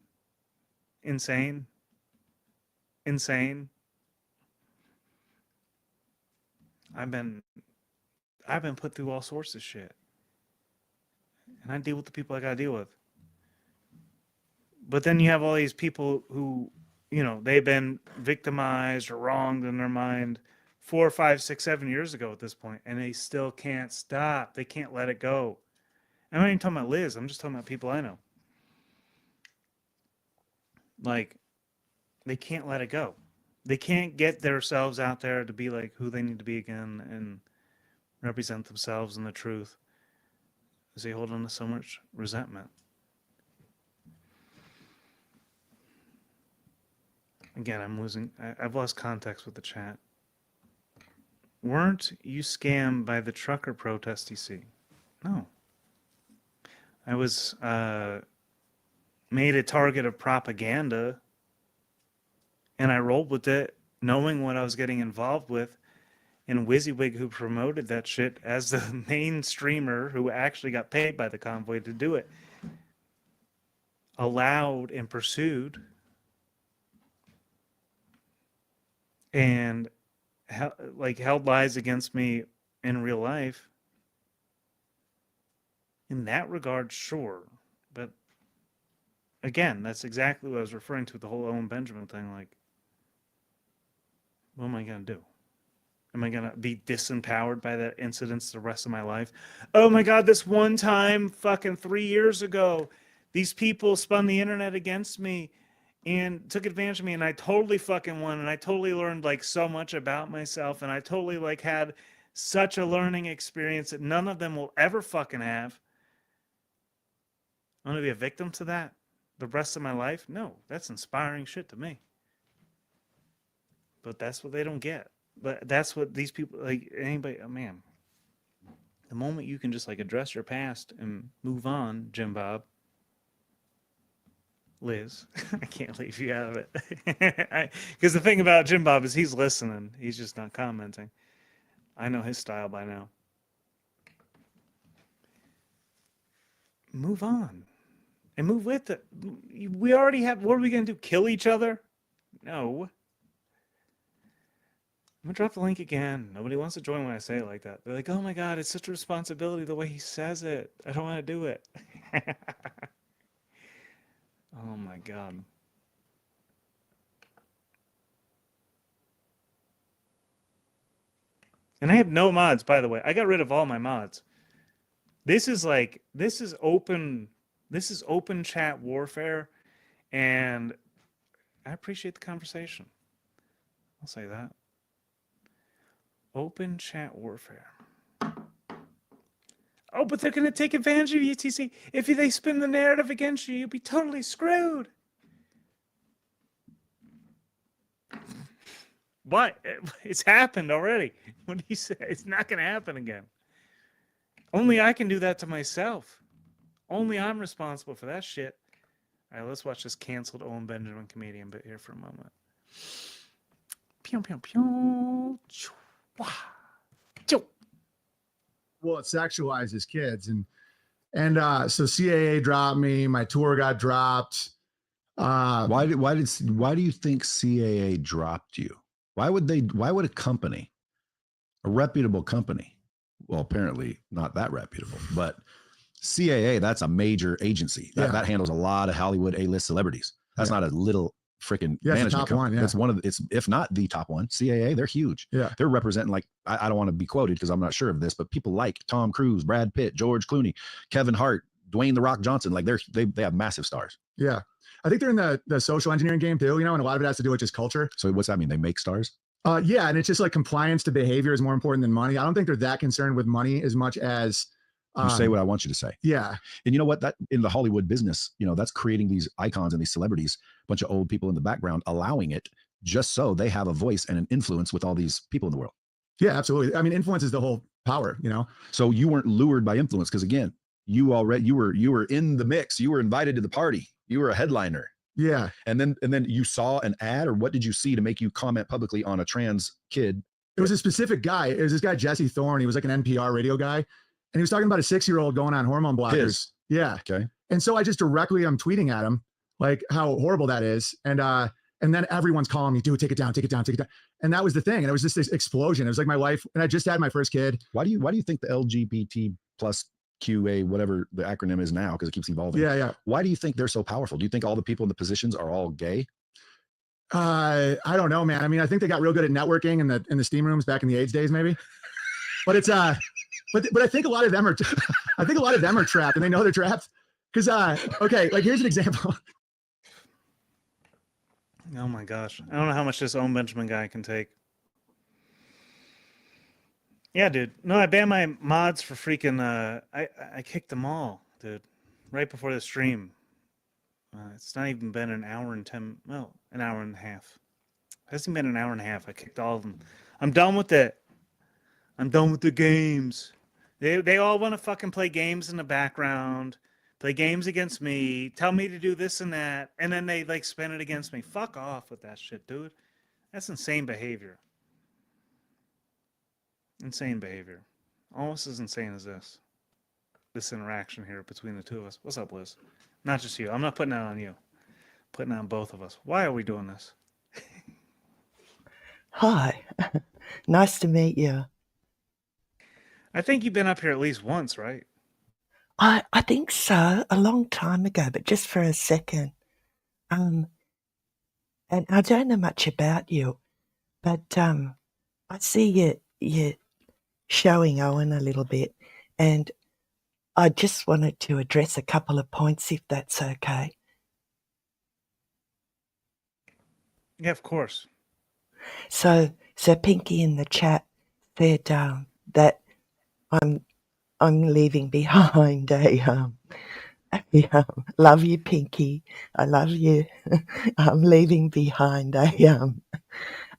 Insane. Insane. I've been put through all sorts of shit. And I deal with the people I gotta deal with. But then you have all these people who, you know, they've been victimized or wronged in their mind 4, 5, 6, 7 years ago at this point, and they still can't stop. They can't let it go. I'm not even talking about Liz. I'm just talking about people I know. Like, they can't let it go. They can't get themselves out there to be like who they need to be again and represent themselves and the truth, as they hold on to so much resentment. Again, I've lost context with the chat. Weren't you scammed by the trucker protest you see? No. I was made a target of propaganda, and I rolled with it, knowing what I was getting involved with. And WYSIWYG, who promoted that shit as the main streamer who actually got paid by the convoy to do it, allowed and pursued and held lies against me in real life. In that regard, sure. But again, that's exactly what I was referring to with the whole Owen Benjamin thing. Like, what am I going to do? Am I going to be disempowered by that incident the rest of my life? Oh my God, this one time fucking 3 years ago, These people spun the internet against me and took advantage of me, and I totally fucking won, and I totally learned like so much about myself, and I totally like had such a learning experience that none of them will ever fucking have. I'm gonna be a victim to that the rest of my life? No, that's inspiring shit to me. But that's what they don't get. But that's what these people, like anybody, oh man, the moment you can just like address your past and move on, Jim Bob, Liz, I can't leave you out of it. Because the thing about Jim Bob is he's listening. He's just not commenting. I know his style by now. Move on. And move with it. We already have, what are we going to do? Kill each other? No. I'm going to drop the link again. Nobody wants to join when I say it like that. They're like, oh my God, it's such a responsibility the way he says it. I don't want to do it. Oh my God. And I have no mods, by the way. I got rid of all my mods. This is open chat warfare, and I appreciate the conversation. I'll say that. Open chat warfare. Oh, but they're going to take advantage of you, TC. If they spin the narrative against you, you'll be totally screwed. What? It's happened already. What do you say? It's not going to happen again. Only I can do that to myself. Only I'm responsible for that shit. All right, let's watch this canceled Owen Benjamin comedian bit here for a moment. Pew, pew, pew. Well, it sexualizes kids, and so CAA dropped me. My tour got dropped. Why do you think CAA dropped you? Why would a company, a reputable company, well, apparently not that reputable, but CAA, that's a major agency that handles a lot of Hollywood A-list celebrities. That's not a little freaking management top company. one, yeah. That's one of it's if not the top one. CAA, they're huge. Yeah, they're representing, like, I don't want to be quoted because I'm not sure of this, but people like Tom Cruise, Brad Pitt, George Clooney, Kevin Hart, Dwayne the Rock Johnson. Like they have massive stars. Yeah, I think they're in the social engineering game too. And a lot of it has to do with just culture. So what's that mean? They make stars? Yeah, and it's just like compliance to behavior is more important than money. I don't think they're that concerned with money as much as you say what I want you to say. Yeah. And you know what? That in the Hollywood business, that's creating these icons and these celebrities, a bunch of old people in the background, allowing it just so they have a voice and an influence with all these people in the world. Yeah, absolutely. I mean, influence is the whole power, So you weren't lured by influence because, again, you were in the mix. You were invited to the party. You were a headliner. Yeah. And then you saw an ad, or what did you see to make you comment publicly on a trans kid? It was a specific guy. It was this guy, Jesse Thorne. He was like an NPR radio guy. And he was talking about a 6-year-old going on hormone blockers. Yeah. Okay. And so I just directly, I'm tweeting at him like how horrible that is. And then everyone's calling me, dude, take it down, take it down, take it down. And that was the thing. And it was just this explosion. It was like my life. And I just had my first kid. Why do you think the LGBT plus QA, whatever the acronym is now, because it keeps evolving. Yeah. Why do you think they're so powerful? Do you think all the people in the positions are all gay? I don't know, man. I mean, I think they got real good at networking in the steam rooms back in the AIDS days, maybe. But it's but I think a lot of them are trapped, and they know they're trapped. Because okay, like here's an example. Oh my gosh, I don't know how much this Owen Benjamin guy can take. Yeah, dude. No, I banned my mods for freaking. I kicked them all, dude. Right before the stream. It's not even been an hour and an hour and a half. It hasn't been an hour and a half. I kicked all of them. I'm done with it. I'm done with the games. They all want to fucking play games in the background, play games against me, tell me to do this and that, and then they like spin it against me. Fuck off with that shit, dude. That's insane behavior. Insane behavior. Almost as insane as this interaction here between the two of us. What's up, Liz? Not just you. I'm not putting that on you. I'm putting it on both of us. Why are we doing this? Hi. Nice to meet you. I think you've been up here at least once, right? I think so. A long time ago, but just for a second. And I don't know much about you, but I see you showing Owen a little bit, and I just wanted to address a couple of points, if that's okay. Yeah, of course. So Pinky in the chat said that I'm leaving behind love you, Pinky. I love you. I'm leaving behind a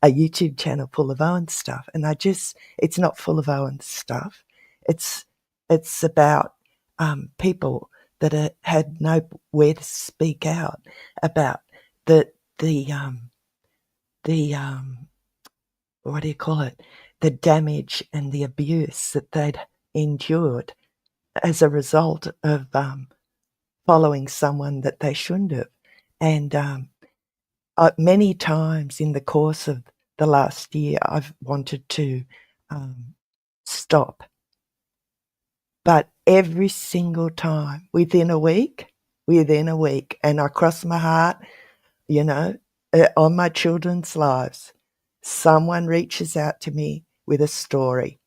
YouTube channel full of Owen stuff, and it's not full of Owen stuff. It's about people that had nowhere to speak out about the what do you call it? The damage and the abuse that they'd endured as a result of following someone that they shouldn't have. And many times in the course of the last year, I've wanted to stop. But every single time, within a week, and I cross my heart, on my children's lives, someone reaches out to me with a story.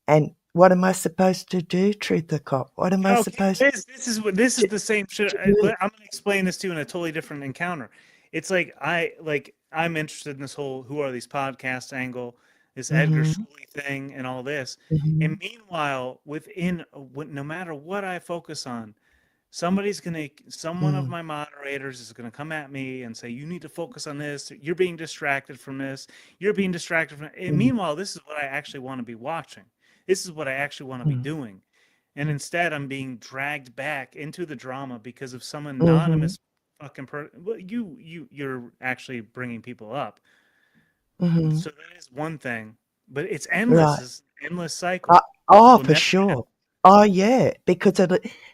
And what am I supposed to do, Truther Cop? What am I supposed to do? This is the same shit. But I'm gonna explain this to you in a totally different encounter. It's like I'm interested in this whole "who are these podcasts" angle, this Edgar Mhm. Schuley thing, and all this. Mhm. And meanwhile, no matter what I focus on, someone of my moderators is gonna come at me and say, "You need to focus on this. You're being distracted from this. You're being distracted from." And meanwhile, this is what I actually want to be watching. This is what I actually want to be doing. And instead, I'm being dragged back into the drama because of some anonymous fucking person. Well, you're actually bringing people up. Mhm. So that is one thing, but it's endless. Right. It's an endless cycle. Oh, Will for never sure. Oh, yeah, because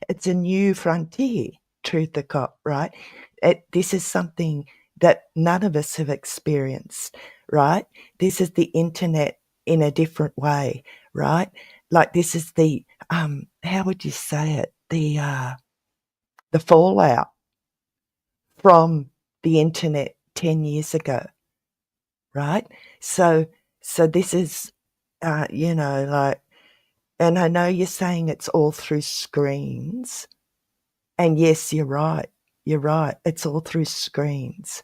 it's a new frontier, Truther Cop, right? This is something that none of us have experienced, right? This is the internet in a different way, right? Like this is the how would you say it? The fallout from the internet 10 years ago, right? So this is like, and I know you're saying it's all through screens, and yes, you're right. You're right. It's all through screens.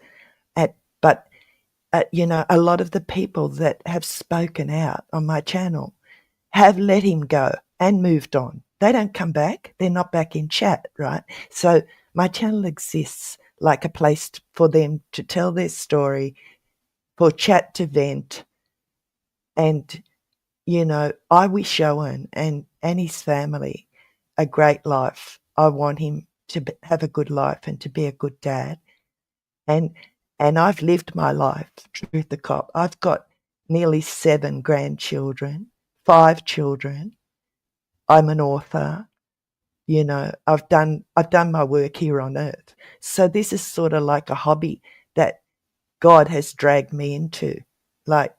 But a lot of the people that have spoken out on my channel have let him go and moved on. They don't come back. They're not back in chat, right? So my channel exists like a place for them to tell their story, for chat to vent, and I wish Owen and his family a great life. I want him to have a good life and to be a good dad. And I've lived my life, Truth the Cop. I've got nearly 7 grandchildren, 5 children. I'm an author. I've done my work here on earth. So this is sort of like a hobby that God has dragged me into. Like,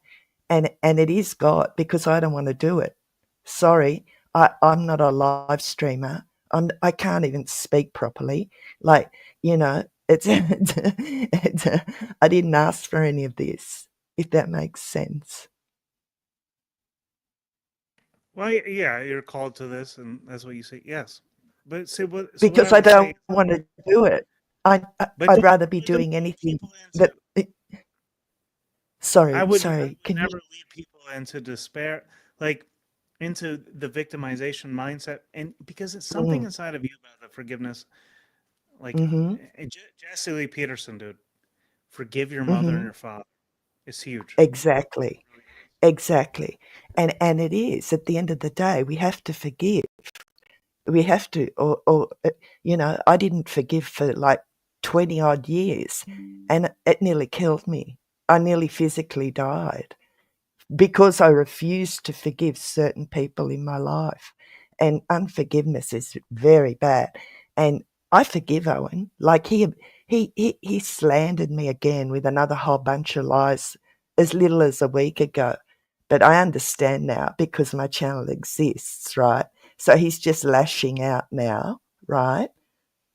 and it is God, because I don't want to do it. Sorry, I'm not a live streamer. I can't even speak properly. Like, it's, I didn't ask for any of this, if that makes sense. Well, yeah, you're called to this, and that's what you say. Yes, but see what? So what Because I I would say, don't want to do it. I'd rather be doing anything that. I Sorry, would can you? never lead people into despair, like into the victimization mindset, and because it's something inside of you about the forgiveness. Like Jesse Lee Peterson, dude, forgive your mother and your father. It's huge. Exactly. And it is, at the end of the day, we have to forgive. We have to, or I didn't forgive for like 20 odd years, and it nearly killed me. I nearly physically died because I refused to forgive certain people in my life. And unforgiveness is very bad. And I forgive Owen. Like he slandered me again with another whole bunch of lies as little as a week ago. But I understand now because my channel exists, right? So he's just lashing out now, right?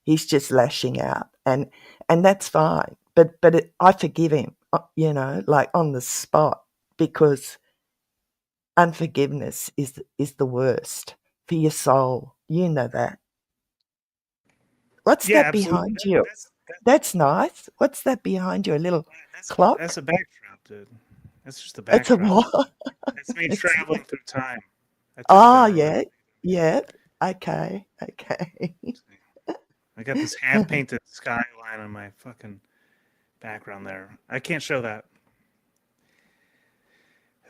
He's just lashing out, and that's fine. But I forgive him, like on the spot, because unforgiveness is the worst for your soul. You know that. What's Yeah, that absolutely. behind you? That's nice. What's that behind you? A little clock? That's a backdrop, dude. That's just a It's a backdrop. what? That's me It's traveling through time. I took Oh, that earlier. yeah. Yeah. Okay. Okay. I got this half-painted skyline on my fucking background there. I can't show that.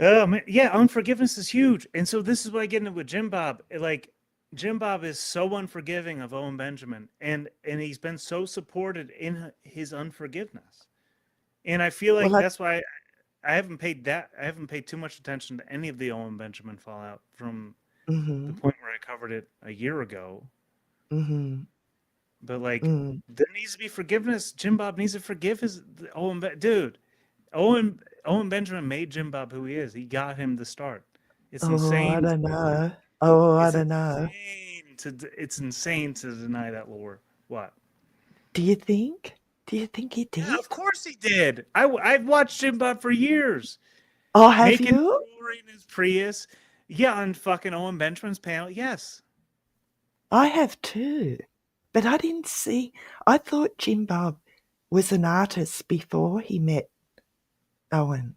Oh man, yeah, unforgiveness is huge, and so this is what I get into with Jim Bob. Like, Jim Bob is so unforgiving of Owen Benjamin, and he's been so supported in his unforgiveness, and I feel like Well, that's why I haven't paid too much attention to any of the Owen Benjamin fallout from the Mhm. point where I covered it a year ago. Mhm. But like, Mm. there needs to be forgiveness. Jim Bob needs to forgive his dude. Owen Benjamin made Jim Bob who he is. He got him to start. It's Oh, I insane. don't know. Oh, I It's don't know. it's insane to deny that lore. What? Do you think? Do you think he Yeah, did? of course he did. I've watched Jim Bob for years. Oh, have Making you? jewelry in his Prius. Yeah, on fucking Owen Benjamin's panel. Yes. I have too. But I didn't see. I thought Jim Bob was an artist before he met Owen.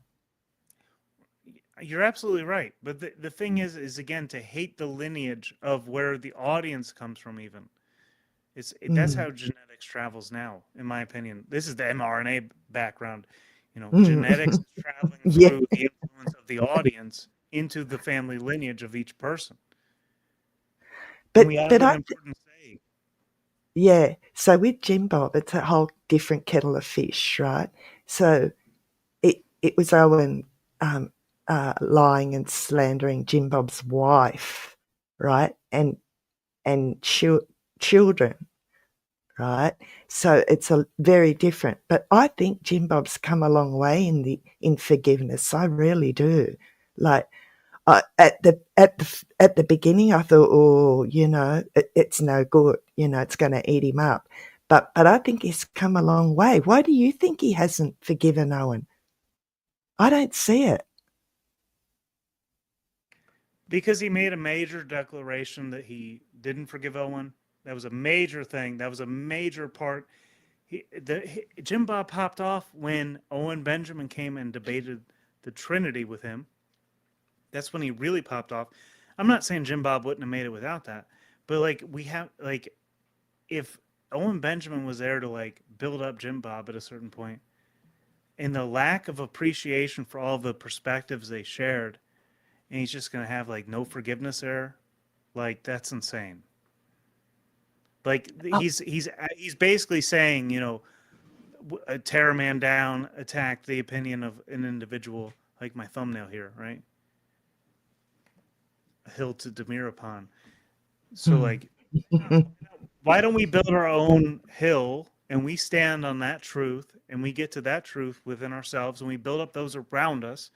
You're absolutely right. But the thing is again to hate the lineage of where the audience comes from even. That's Mm. how genetics travels now, in my opinion. This is the mRNA background. You know, Mm. genetics is traveling Yeah. through the influence of the audience into the family lineage of each person. And we have But an I important say. yeah. So with Jim Bob, it's a whole different kettle of fish, right? So it was Owen lying and slandering Jim Bob's wife, right? And children, right? So it's a very different. But I think Jim Bob's come a long way in forgiveness. I really do. Like at the beginning, I thought, oh, it's no good. It's going to eat him up. But I think he's come a long way. Why do you think he hasn't forgiven Owen? I don't see it. Because he made a major declaration that he didn't forgive Owen. That was a major thing. That was a major part. Jim Bob popped off when Owen Benjamin came and debated the Trinity with him. That's when he really popped off. I'm not saying Jim Bob wouldn't have made it without that, but like if Owen Benjamin was there to like build up Jim Bob at a certain point, and the lack of appreciation for all the perspectives they shared, and he's just gonna have like no forgiveness there, like that's insane. Like he's basically saying, tear a man down, attack the opinion of an individual, like my thumbnail here, right? A hill to Demure upon. So like, why don't we build our own hill and we stand on that truth and we get to that truth within ourselves and we build up those around us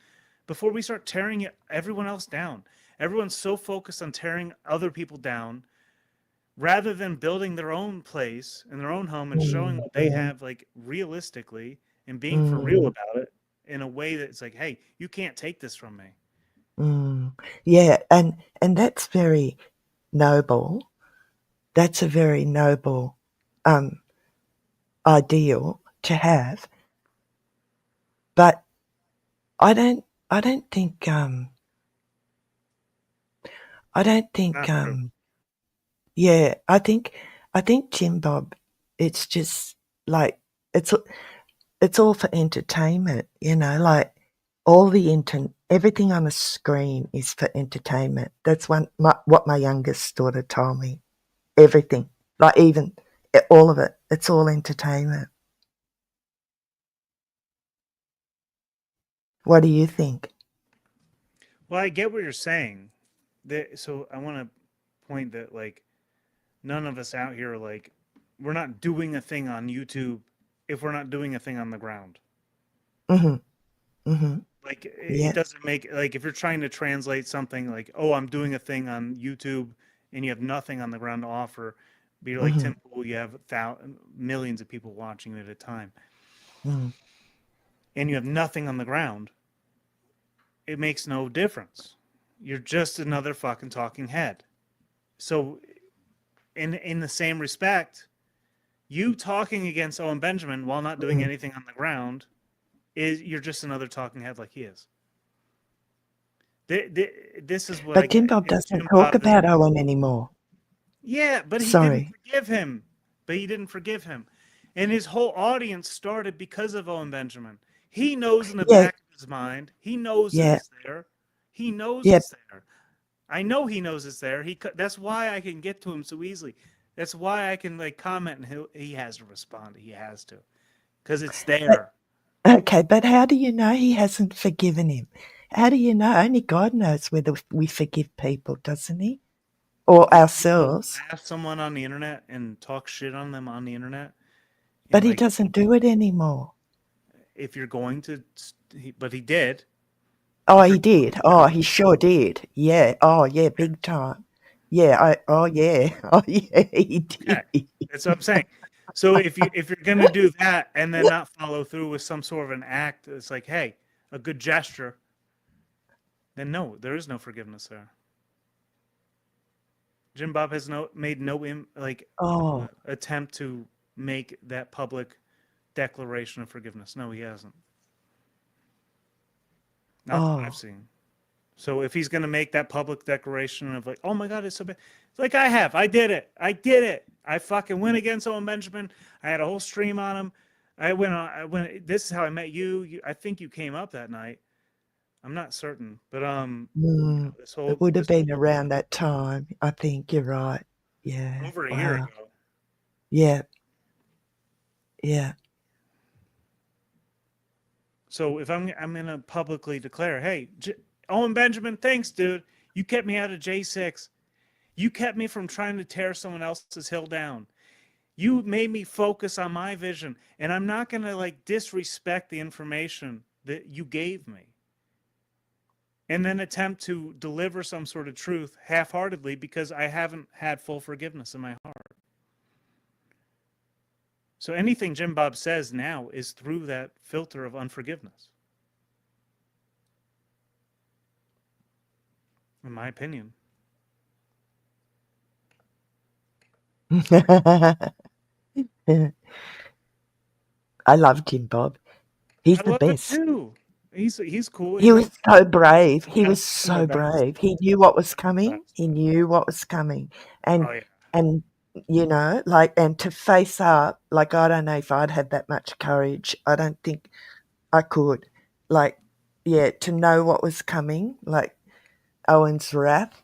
before we start tearing everyone else down. Everyone's so focused on tearing other people down rather than building their own place and their own home and showing what they have like realistically and being for real about it in a way that's like, hey, you can't take this from me. Yeah, and that's very noble. That's a very noble ideal to have. But I don't think yeah, I think Jim Bob, it's just like it's all for entertainment, like everything on the screen is for entertainment. That's what my youngest daughter told me. Everything, like even all of it, it's all entertainment. What do you think? Well, I get what you're saying. So I want to point that like none of us out here like we're not doing a thing on YouTube if we're not doing a thing on the ground. Like it doesn't make like if you're trying to translate something like, oh, I'm doing a thing on YouTube and you have nothing on the ground to offer, but you're like Tim Pool, you have millions of people watching at a time, and you have nothing on the ground. It makes no difference. You're just another fucking talking head. So in the same respect, you talking against Owen Benjamin while not doing anything on the ground you're just another talking head like he is. This is what I But Jim get. Bob If doesn't Jim talk Bob about doesn't- Owen anymore. Yeah, but he didn't Sorry. forgive him. And his whole audience started because of Owen Benjamin. He knows in the Yeah. back of his mind. He knows Yeah. it's there. He knows Yeah. it's there. I know he knows it's there. That's why I can get to him so easily. That's why I can like comment and he has to respond. He has to, because it's there. Okay, but how do you know he hasn't forgiven him? How do you know? Only God knows whether we forgive people, doesn't he? Or ourselves. Laugh someone on the internet and talk shit on them on the internet. But he doesn't do it anymore. If you're going to, but he did. Oh, he did. Oh, he sure did. Yeah. Oh, yeah, big time. Yeah. Oh, yeah. Oh, yeah, he did. Okay. That's what I'm saying. So if you're gonna do that and then not follow through with some sort of an act, it's like, hey, a good gesture. Then no, there is no forgiveness there. Jim Bob has made no Oh. attempt to make that public declaration of forgiveness. No, he hasn't. Not that I've seen. So if he's going to make that public declaration of like, oh my God, it's so bad. It's like I did it. I fucking went against Owen Benjamin. I had a whole stream on him. This is how I met you. I think you came up that night. I'm not certain, but It would have been around that time. I think you're right. Yeah. Over a year ago. Yeah. Yeah. So if I'm going to publicly declare, hey, Owen Benjamin, thanks, dude. You kept me out of J6. You kept me from trying to tear someone else's hill down. You made me focus on my vision, and I'm not going to like disrespect the information that you gave me. And then attempt to deliver some sort of truth half-heartedly because I haven't had full forgiveness in my heart. So anything Jim Bob says now is through that filter of unforgiveness. In my opinion. I love Jim Bob. He's I the love best. him too. He's cool. He was so brave. He was I'm the so best. brave. He knew what was coming. He knew what was coming. And Oh, yeah. and you know, like, and to face up, like, I don't know if I'd have that much courage. I don't think I could. Like, yeah, to know what was coming, like Owen's wrath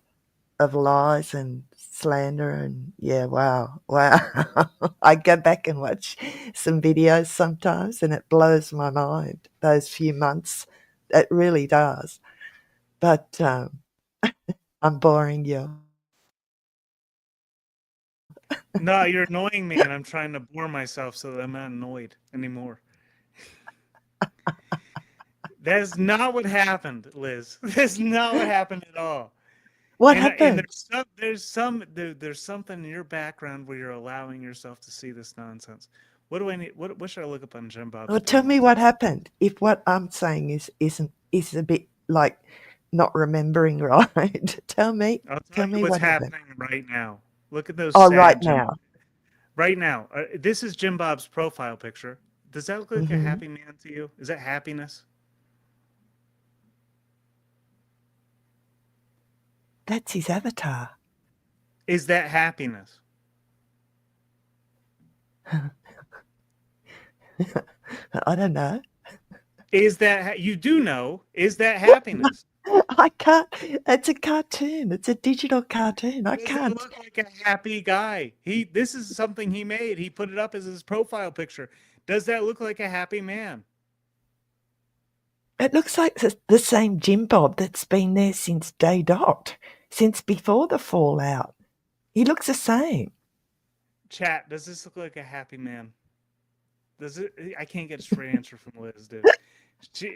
of lies and slander, and yeah, wow. I go back and watch some videos sometimes and it blows my mind, those few months. It really does. But I'm boring you. No, you're annoying me, and I'm trying to bore myself so that I'm not annoyed anymore. That's not what happened, Liz. That's not what happened at all. What And happened? there's something in your background where you're allowing yourself to see this nonsense. What do I need? What should I look up on Jim Bob's? Well, tell me what happened. If what I'm saying is a bit like not remembering right, tell me. I'll Tell tell me you what's what happened. happening right now. Look at those. Oh, sad right Jim- now. Right now. This is Jim Bob's profile picture. Does that look like a Mhm. happy man to you? Is that happiness? That's his avatar. Is that happiness? I don't know. Is that you do know? Is that happiness? I can't. It's a cartoon. It's a digital cartoon. I can't. Look like a happy guy. This is something he made. He put it up as his profile picture. Does that look like a happy man? It looks like the same Jim Bob that's been there since day dot, since before the fallout. He looks the same. Chat, does this look like a happy man? Does it? I can't get a straight answer from Liz, dude.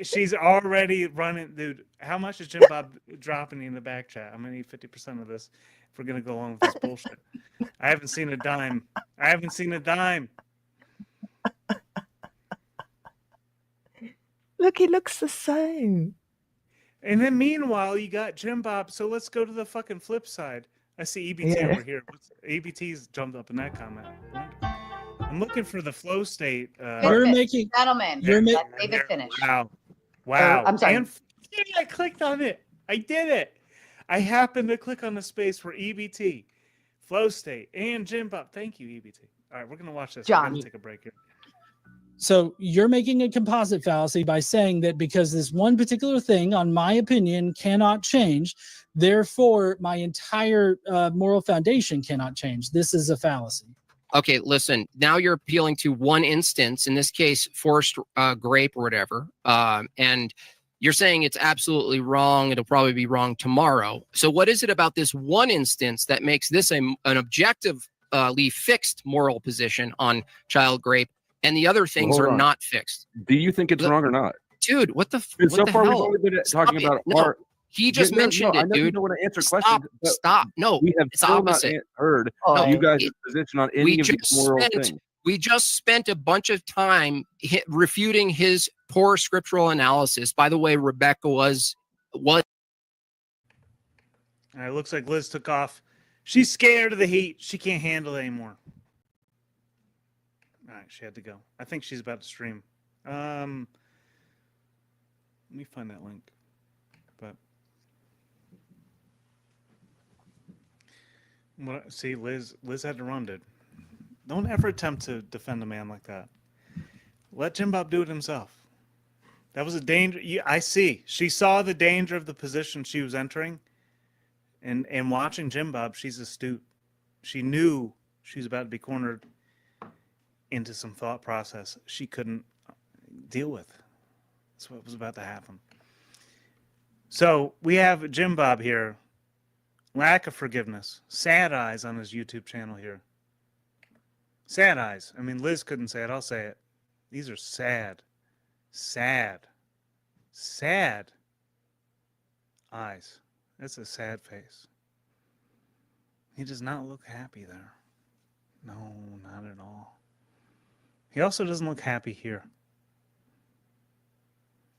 She's already running, dude. How much is Jim Bob dropping in the back chat? I'm gonna need 50% of this if we're gonna go along with this bullshit. I haven't seen a dime. Look, he looks the same. And then meanwhile, you got Jim Bob. So let's go to the fucking flip side. I see EBT Yeah. over here. EBT's jumped up in that comment. I'm looking for the flow state. You're making Gentlemen, you're let making David finish. Wow. Wow. I'm sorry. And yeah, I clicked on it. I did it. I happened to click on the space for EBT, flow state, and Jim Bob. Thank you, EBT. All right, we're going to watch this. John. We're going to take a break here. So you're making a composite fallacy by saying that because this one particular thing, on my opinion, cannot change, therefore my entire moral foundation cannot change. This is a fallacy. Okay, listen, now you're appealing to one instance, in this case, forced grape or whatever, and you're saying it's absolutely wrong. It'll probably be wrong tomorrow. So what is it about this one instance that makes this an objectively fixed moral position on child grape, and the other things hold are on. not fixed? Do you think it's wrong or not? Dude, what the Because what so the far hell? we've only been Stop talking it. about No, our. he just mentioned I it, know you dude. don't want to answer Stop. questions. but Stop. No, we have it's still opposite. not heard No, you guys' it- position on any we of these just moral spent things. we just spent a bunch of time refuting his poor scriptural analysis. By the way, Rebecca was. All right, looks like Liz took off. She's scared of the heat. She can't handle it anymore. All right, she had to go. I think she's about to stream. Let me find that link. But see, Liz had to run, dude. Don't ever attempt to defend a man like that. Let Jim Bob do it himself. That was a danger. I see. She saw the danger of the position she was entering. And watching Jim Bob, she's astute. She knew she was about to be cornered into some thought process she couldn't deal with. That's what was about to happen. So we have Jim Bob here. Lack of forgiveness. Sad eyes on his YouTube channel here. Sad eyes. I mean, Liz couldn't say it. I'll say it. These are sad. Sad. Sad eyes. That's a sad face. He does not look happy there. No, not at all. He also doesn't look happy here.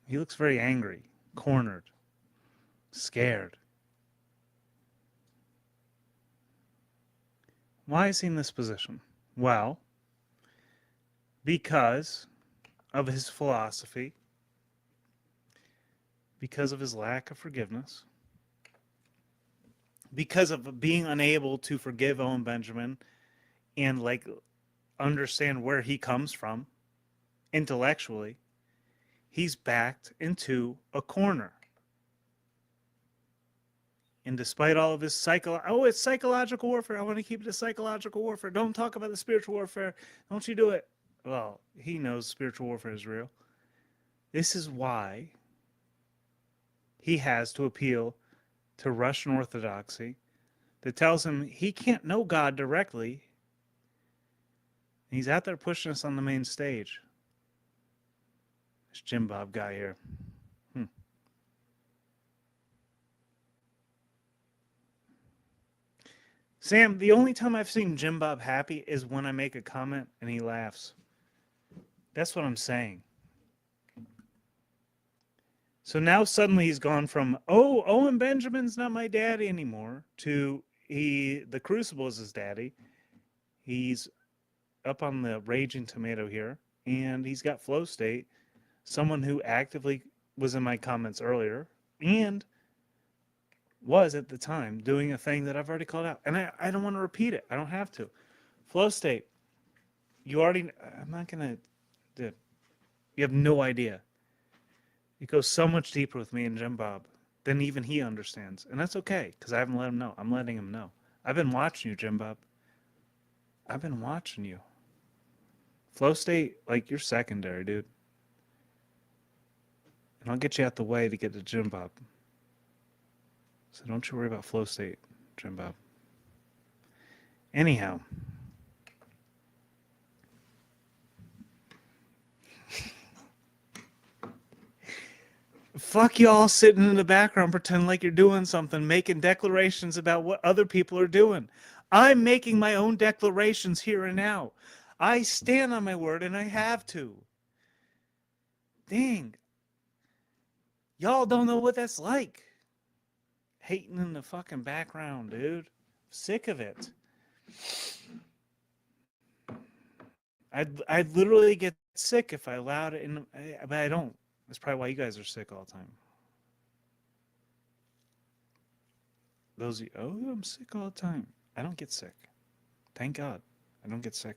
He looks very angry, cornered, scared. Why is he in this position? Well, because of his philosophy, because of his lack of forgiveness, because of being unable to forgive Owen Benjamin and understand where he comes from intellectually, he's backed into a corner. And despite all of his it's psychological warfare. I want to keep it to psychological warfare. Don't talk about the spiritual warfare. Don't you do it. Well, he knows spiritual warfare is real. This is why he has to appeal to Russian Orthodoxy that tells him he can't know God directly. He's out there pushing us on the main stage. This Jim Bob guy here. Sam, the only time I've seen Jim Bob happy is when I make a comment and he laughs. That's what I'm saying. So now suddenly he's gone from, oh, Owen Benjamin's not my daddy anymore, to the Crucible is his daddy. He's up on the Raging Tomato here, and he's got Flow State, someone who actively was in my comments earlier, and was at the time doing a thing that I've already called out. And I don't want to repeat it. I don't have to. Flow State, I'm not going to, dude, you have no idea. It goes so much deeper with me and Jim Bob than even he understands. And that's okay, because I haven't let him know. I'm letting him know. I've been watching you, Jim Bob. I've been watching you. Flow State, you're secondary, dude. And I'll get you out the way to get to Jim Bob. So don't you worry about Flow State, Jim Bob. Anyhow. Fuck y'all sitting in the background pretending like you're doing something, making declarations about what other people are doing. I'm making my own declarations here and now. I stand on my word and I have to. Dang. Y'all don't know what that's like. Hating in the fucking background, dude. Sick of it. I'd literally get sick if I allowed it, but I don't. That's probably why you guys are sick all the time. Those of you, oh, I'm sick all the time. I don't get sick. Thank God. I don't get sick.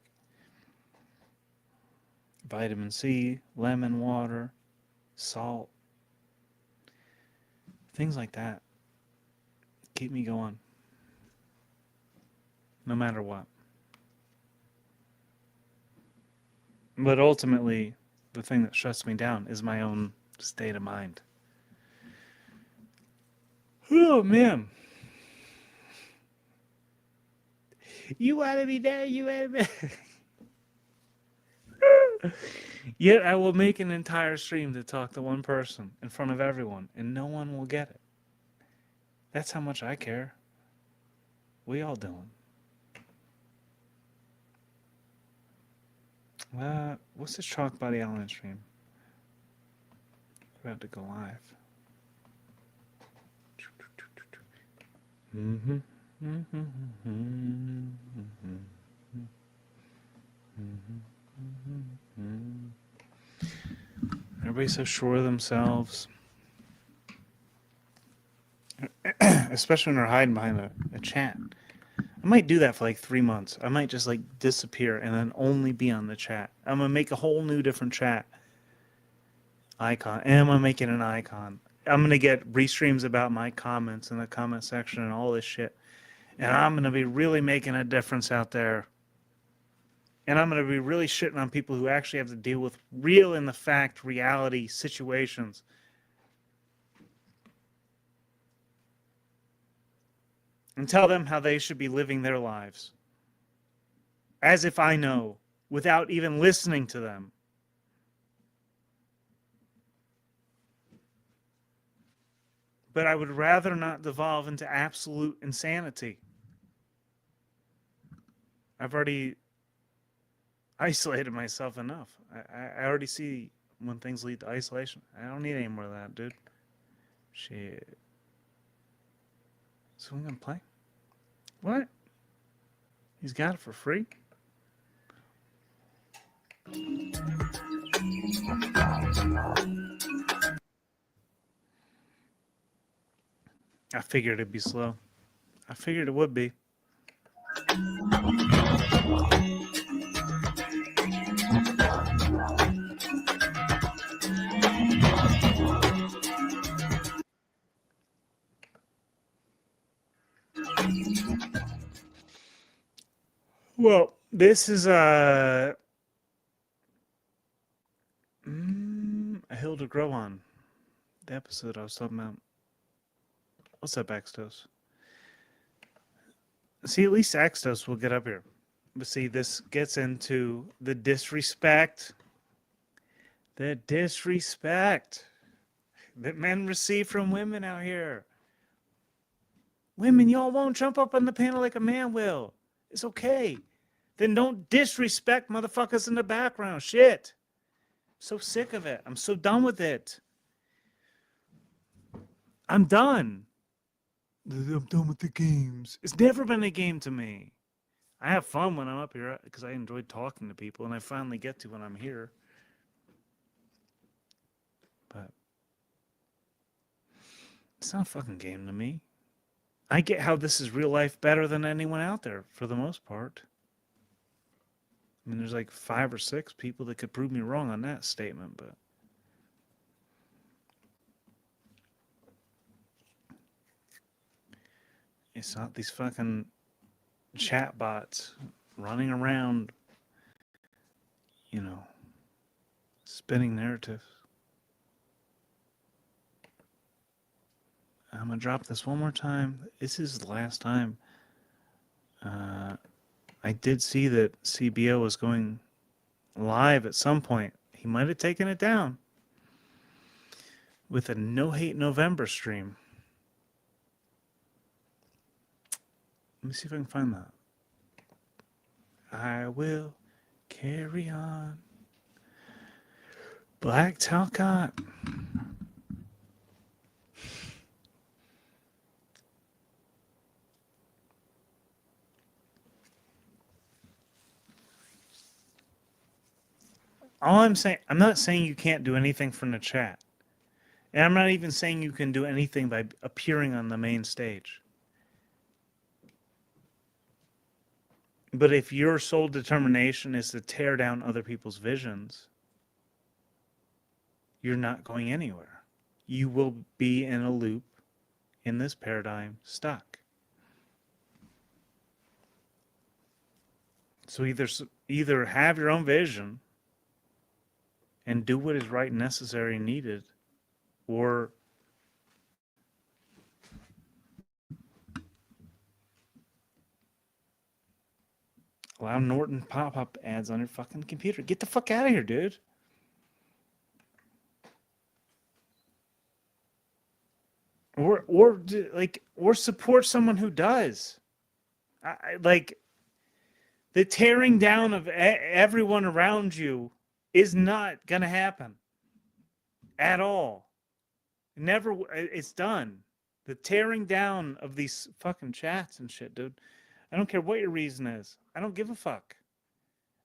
Vitamin C, lemon water, salt, things like that keep me going. No matter what. But ultimately, the thing that shuts me down is my own state of mind. Oh, man. You want to be there, you want to be... Yet I will make an entire stream to talk to one person in front of everyone, and no one will get it. That's how much I care. We all doing. What's this Chalk Body Island stream? We're about to go live. Everybody's so sure of themselves. Especially when they're hiding behind a chat. I might do that for like 3 months. I might just like disappear and then only be on the chat. I'm going to make a whole new different chat icon. And I'm going to make it an icon. I'm going to get restreams about my comments in the comment section and all this shit. And I'm going to be really making a difference out there. And I'm going to be really shitting on people who actually have to deal with real in the fact reality situations. And tell them how they should be living their lives. As if I know, without even listening to them. But I would rather not devolve into absolute insanity. I've already isolated myself enough. I already see when things lead to isolation. I don't need any more of that, dude. Shit. So we're gonna play? What? He's got it for free? I figured it'd be slow. I figured it would be. Well, this is a hill to grow on. The episode I was talking about. What's up, Axtos? See, at least Axtos will get up here. But see, this gets into the disrespect. The disrespect that men receive from women out here. Women, y'all won't jump up on the panel like a man will. It's okay. Then don't disrespect motherfuckers in the background. Shit. I'm so sick of it. I'm so done with it. I'm done. I'm done with the games. It's never been a game to me. I have fun when I'm up here because I enjoy talking to people, and I finally get to when I'm here. But it's not a fucking game to me. I get how this is real life better than anyone out there for the most part. I mean, there's like 5 or 6 people that could prove me wrong on that statement, but it's not these fucking chat bots running around, you know, spinning narratives. I'm going to drop this one more time. This is the last time. I did see that CBO was going live at some point. He might have taken it down with a No Hate November stream. Let me see if I can find that. I will carry on. Black Talcott. all I'm saying, I'm not saying you can't do anything from the chat. And I'm not even saying you can do anything by appearing on the main stage. But if your sole determination is to tear down other people's visions, you're not going anywhere. You will be in a loop in this paradigm, stuck. So either have your own vision and do what is right, necessary, and needed, or allow Norton pop-up ads on your fucking computer. Get the fuck out of here, dude. Or support someone who does. Like the tearing down of everyone around you is not gonna happen at all. Never. It's done. The tearing down of these fucking chats and shit, dude. I don't care what your reason is. I don't give a fuck.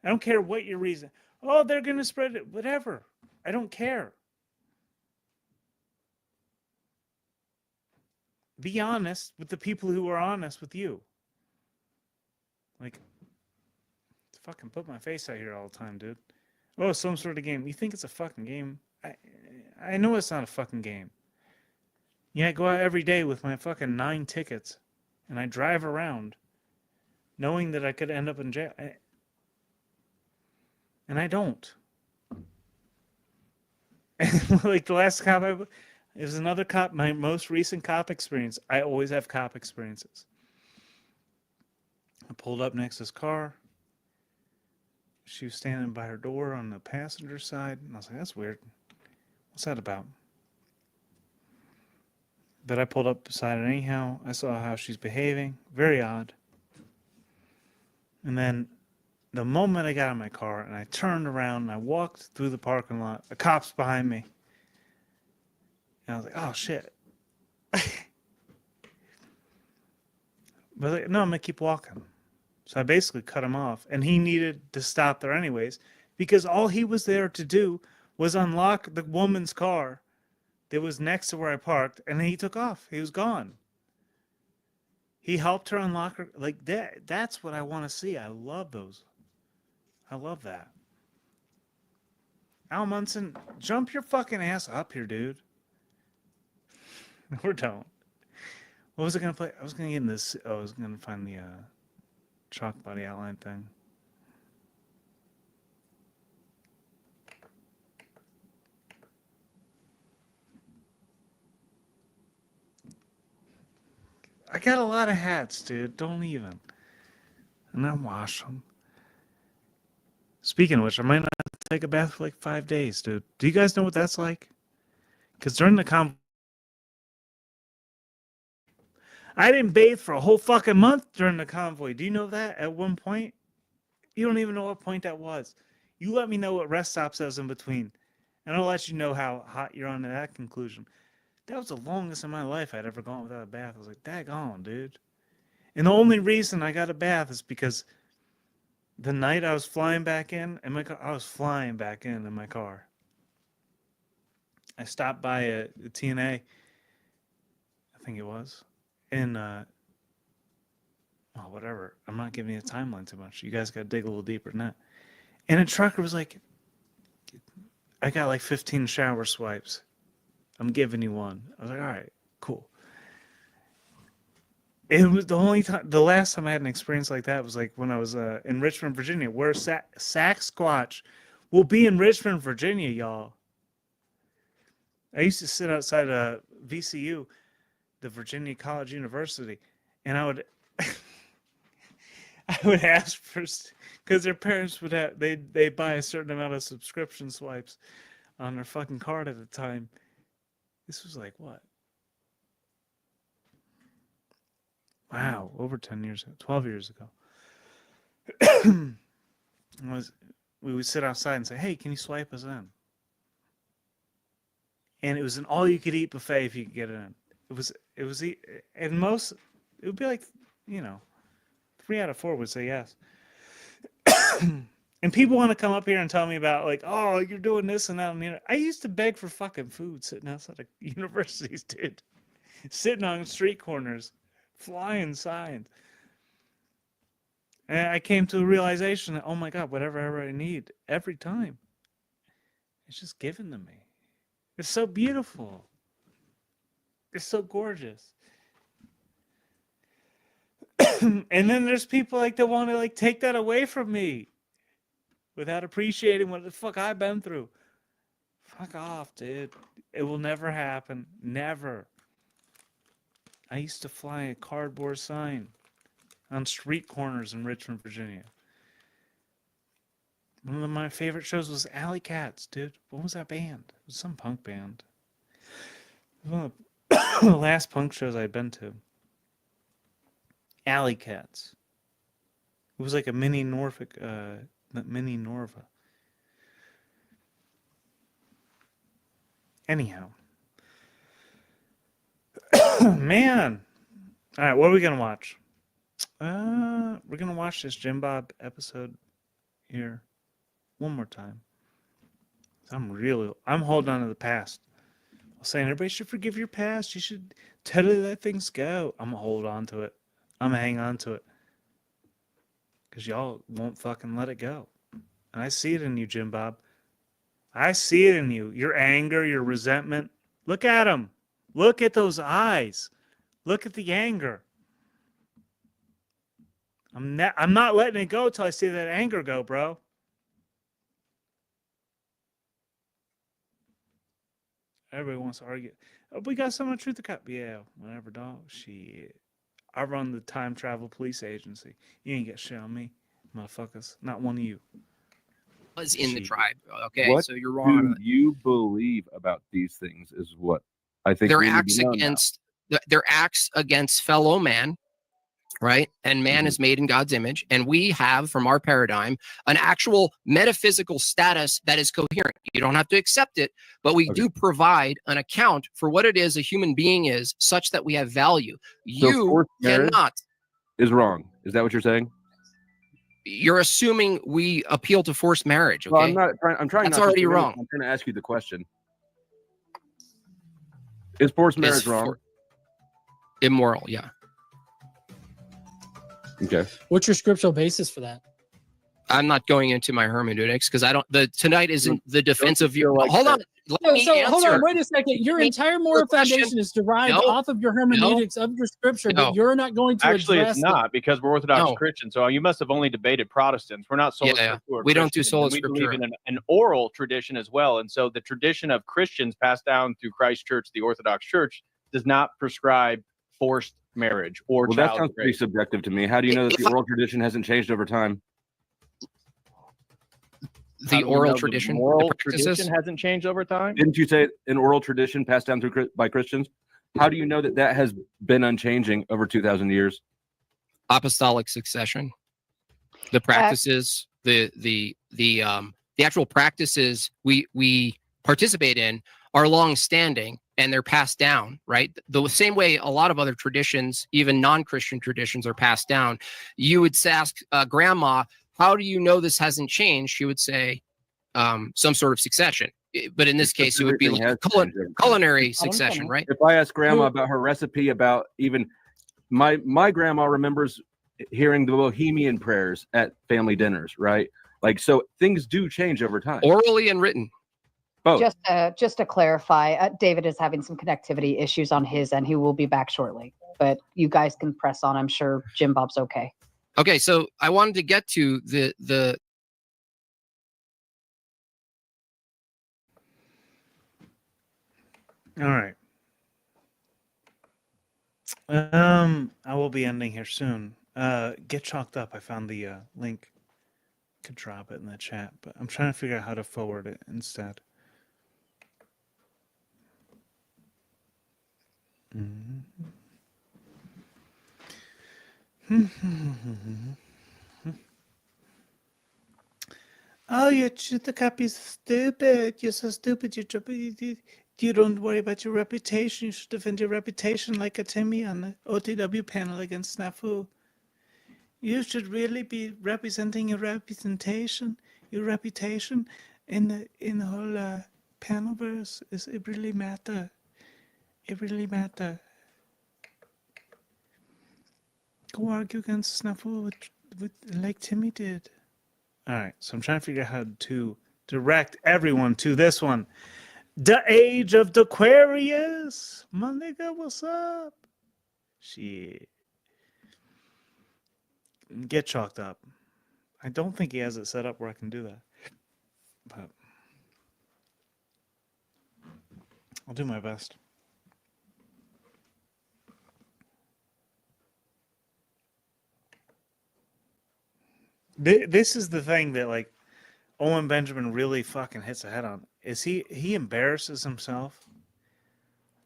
I don't care what your reason. Oh, they're gonna spread it. Whatever. I don't care. Be honest with the people who are honest with you. Like, fucking put my face out here all the time, dude. Oh, some sort of game. You think it's a fucking game? I know it's not a fucking game. Yeah, I go out every day with my fucking 9 tickets, and I drive around, knowing that I could end up in jail, and I don't. Like the last cop, it was another cop. My most recent cop experience. I always have cop experiences. I pulled up next to his car. She was standing by her door on the passenger side, and I was like, "That's weird. What's that about?" But I pulled up beside it anyhow. I saw how she's behaving. Very odd. And then the moment I got in my car and I turned around and I walked through the parking lot, a cop's behind me. And I was like, oh, shit. But like, no, I'm going to keep walking. So I basically cut him off. And he needed to stop there anyways, because all he was there to do was unlock the woman's car that was next to where I parked, and then he took off. He was gone. He helped her unlock her. Like that. That's what I want to see. I love those. I love that. Al Munson, jump your fucking ass up here, dude. Or don't. What was I going to play? I was going to get in this. I was going to find the chalk body outline thing. I got a lot of hats, dude. Don't even. And I wash them. Speaking of which, I might not take a bath for like 5 days, dude. Do you guys know what that's like? Because during the convoy, I didn't bathe for a whole fucking month during the convoy. Do you know that at one point? You don't even know what point that was. You let me know what rest stops was in between, and I'll let you know how hot you're on to that conclusion. That was the longest in my life I'd ever gone without a bath. I was like, daggone, dude. And the only reason I got a bath is because the night I was flying back in my car, I was flying back in my car. I stopped by a TNA, I think it was, and whatever. I'm not giving you a timeline too much. You guys got to dig a little deeper than that. And a trucker was like, I got like 15 shower swipes. I'm giving you one. I was like, all right, cool. It was the only time, the last time I had an experience like that was like when I was in Richmond, Virginia, where Sasquatch will be in Richmond, Virginia, y'all. I used to sit outside VCU, the Virginia College University, and I would ask for, because their parents would have, they buy a certain amount of subscription swipes on their fucking card at the time. This was like what? Wow, over 10 years ago, 12 years ago. We would sit outside and say, hey, can you swipe us in? And it was an all-you-could-eat buffet if you could get it in. It was, and most, it would be like, 3 out of 4 would say yes. And people want to come up here and tell me about like, oh, you're doing this and that. I used to beg for fucking food sitting outside of universities, dude. Sitting on street corners, flying signs. And I came to a realization that, oh my God, whatever I need, every time, it's just given to me. It's so beautiful. It's so gorgeous. And then there's people like that want to like take that away from me without appreciating what the fuck I've been through. Fuck off, dude. It will never happen. Never. I used to fly a cardboard sign on street corners in Richmond, Virginia. One of my favorite shows was Alley Cats, dude. What was that band? It was some punk band. It was one of the last punk shows I'd been to. Alley Cats. It was like a mini Norfolk, mini Norva. Anyhow. Man. All right, what are we going to watch? We're going to watch this Jim Bob episode here one more time. I'm holding on to the past. I'm saying everybody should forgive your past. You should totally let things go. I'm going to hold on to it. I'm going to hang on to it. Because y'all won't fucking let it go. And I see it in you, Jim Bob. I see it in you. Your anger, your resentment. Look at them. Look at those eyes. Look at the anger. I'm not letting it go till I see that anger go, bro. Everybody wants to argue. Oh, we got someone truth to cut. Yeah, whatever, dog. Shit. I run the time travel police agency. You ain't got shit on me, motherfuckers. Not one of you. Was in the tribe. Okay, What so you're wrong. do you believe about these things is what I think Their we need to acts know now. against their acts against fellow man, right? And man is made in God's image, and we have, from our paradigm, an actual metaphysical status that is coherent. You don't have to accept it, but we do provide an account for what it is a human being is, such that we have value. So You forced marriage cannot. is wrong. Is that what you're saying? You're assuming we appeal to forced marriage. Okay, Well, I'm not. I'm trying. That's not to already assume wrong. anything. I'm trying to ask you the question. Is forced marriage wrong? Immoral, yeah. Okay. What's your scriptural basis for that? I'm not going into my hermeneutics because I don't. Tonight isn't the defense of your. like Hold on. Let me Hold on, answer. wait a second. Your entire moral foundation is derived off of your hermeneutics of your scripture, but you're not going to Actually, address it's not because we're Orthodox No. Christians. So you must have only debated Protestants. We're not sola Yeah, scriptura. we don't do Christians, sola and we believe scriptura. in an oral tradition as well. And so the tradition of Christians passed down through Christ Church, the Orthodox Church, does not prescribe forced marriage or Well, that child sounds pretty raising. subjective to me. How do you know that the oral tradition hasn't changed over time? How do we oral know tradition, the the moral practices? tradition hasn't changed over time. Didn't you say an oral tradition passed down through by Christians? How do you know that that has been unchanging over 2,000 years? Apostolic succession. The practices, the actual practices we participate in are long-standing and they're passed down, right? The same way a lot of other traditions, even non-Christian traditions, are passed down. You would ask grandma, how do you know this hasn't changed? She would say some sort of succession. But in this case, it would be Everything like has changed over time. culinary succession, right? If I ask grandma about her recipe, about even my grandma remembers hearing the Bohemian prayers at family dinners, right? Like, so things do change over time. Orally and written. Both. Just to clarify, David is having some connectivity issues on his end. He will be back shortly, but you guys can press on. I'm sure Jim Bob's okay. Okay, so I wanted to get to the All right. I will be ending here soon. Get chalked up. I found the link. Could drop it in the chat, but I'm trying to figure out how to forward it instead. Oh, you the copy's stupid. You're so stupid. You don't worry about your reputation. You should defend your reputation like a Timmy on the OTW panel against Snafu. You should really be representing your representation. your reputation in the whole panelverse is it really matter. It really matter. Go argue against Snuffle with like Timmy did. All right, so I'm trying to figure out how to direct everyone to this one. The Age of the Aquarius. My nigga, what's up? Shit. Get chalked up. I don't think he has it set up where I can do that. But I'll do my best. This is the thing that, like, Owen Benjamin really fucking hits a head on. Is he embarrasses himself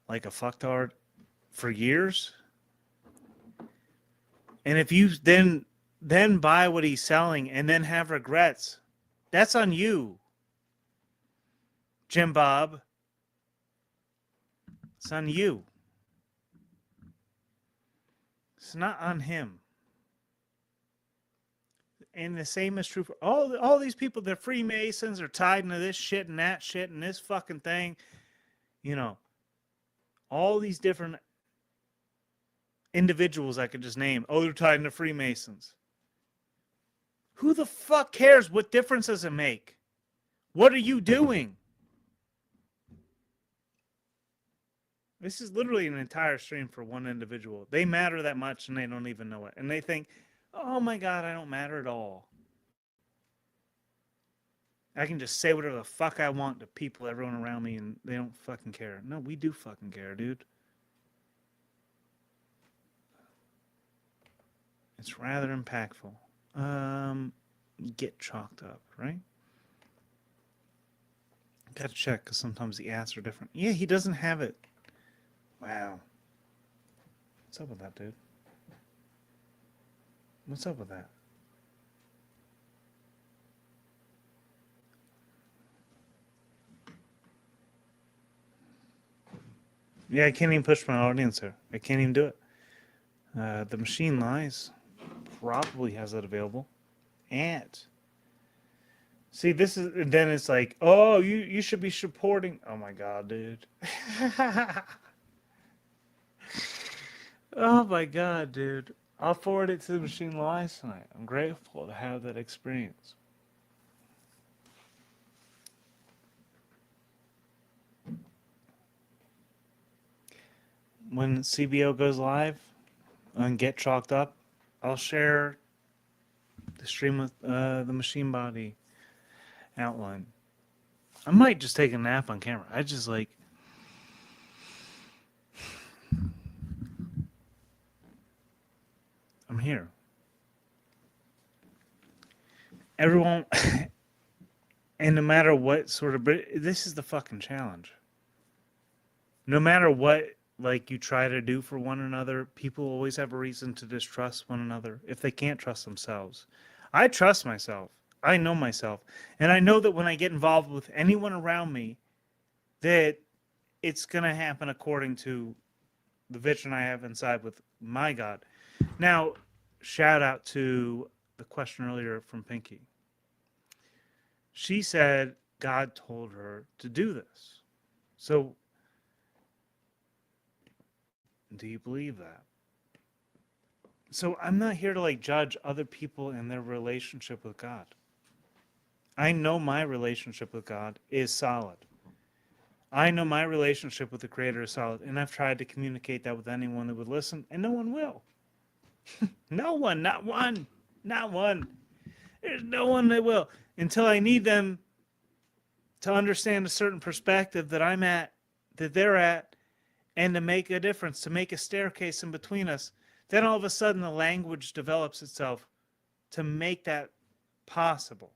like a fucktard for years. And if you then buy what he's selling and then have regrets, that's on you, Jim Bob. It's on you. It's not on him. And the same is true for all these people. They're Freemasons. They're tied into this shit and that shit and this fucking thing. You know, all these different individuals I could just name. Oh, they're tied into Freemasons. Who the fuck cares? What difference does it make? What are you doing? This is literally an entire stream for one individual. They matter that much and they don't even know it. And they think, oh my God, I don't matter at all. I can just say whatever the fuck I want to people, everyone around me, and they don't fucking care. No, we do fucking care, dude. It's rather impactful. Get chalked up, right? Gotta check, because sometimes the ads are different. Yeah, he doesn't have it. Wow. What's up with that, dude? What's up with that? Yeah, I can't even push my audience here. I can't even do it. The Machine Lies probably has it available. And see, this is then it's like, oh, you should be supporting. Oh my God, dude. Oh my God, dude. I'll forward it to the Machine Lies tonight. I'm grateful to have that experience. When CBO goes live and Get Chalked Up, I'll share the stream with the Machine Body outline. I might just take a nap on camera. I just like... I'm here. Everyone... And no matter what sort of... This is the fucking challenge. No matter what, like, you try to do for one another, people always have a reason to distrust one another if they can't trust themselves. I trust myself. I know myself. And I know that when I get involved with anyone around me, that it's going to happen according to the vision I have inside with my God. Now, shout out to the question earlier from Pinky. She said God told her to do this. So, do you believe that? So I'm not here to like judge other people and their relationship with God. I know my relationship with God is solid. I know my relationship with the Creator is solid, and I've tried to communicate that with anyone that would listen, and no one will. No one, not one, not one. There's no one that will. Until I need them to understand a certain perspective that I'm at, that they're at, and to make a difference, to make a staircase in between us, then all of a sudden the language develops itself to make that possible.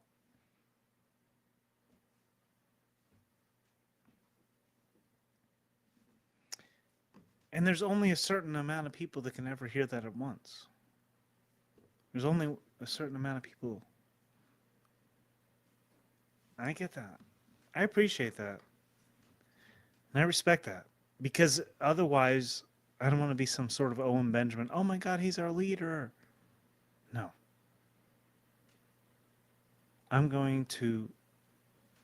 And there's only a certain amount of people that can ever hear that at once. There's only a certain amount of people. I get that. I appreciate that. And I respect that. Because otherwise, I don't want to be some sort of Owen Benjamin. Oh my God, he's our leader. No. I'm going to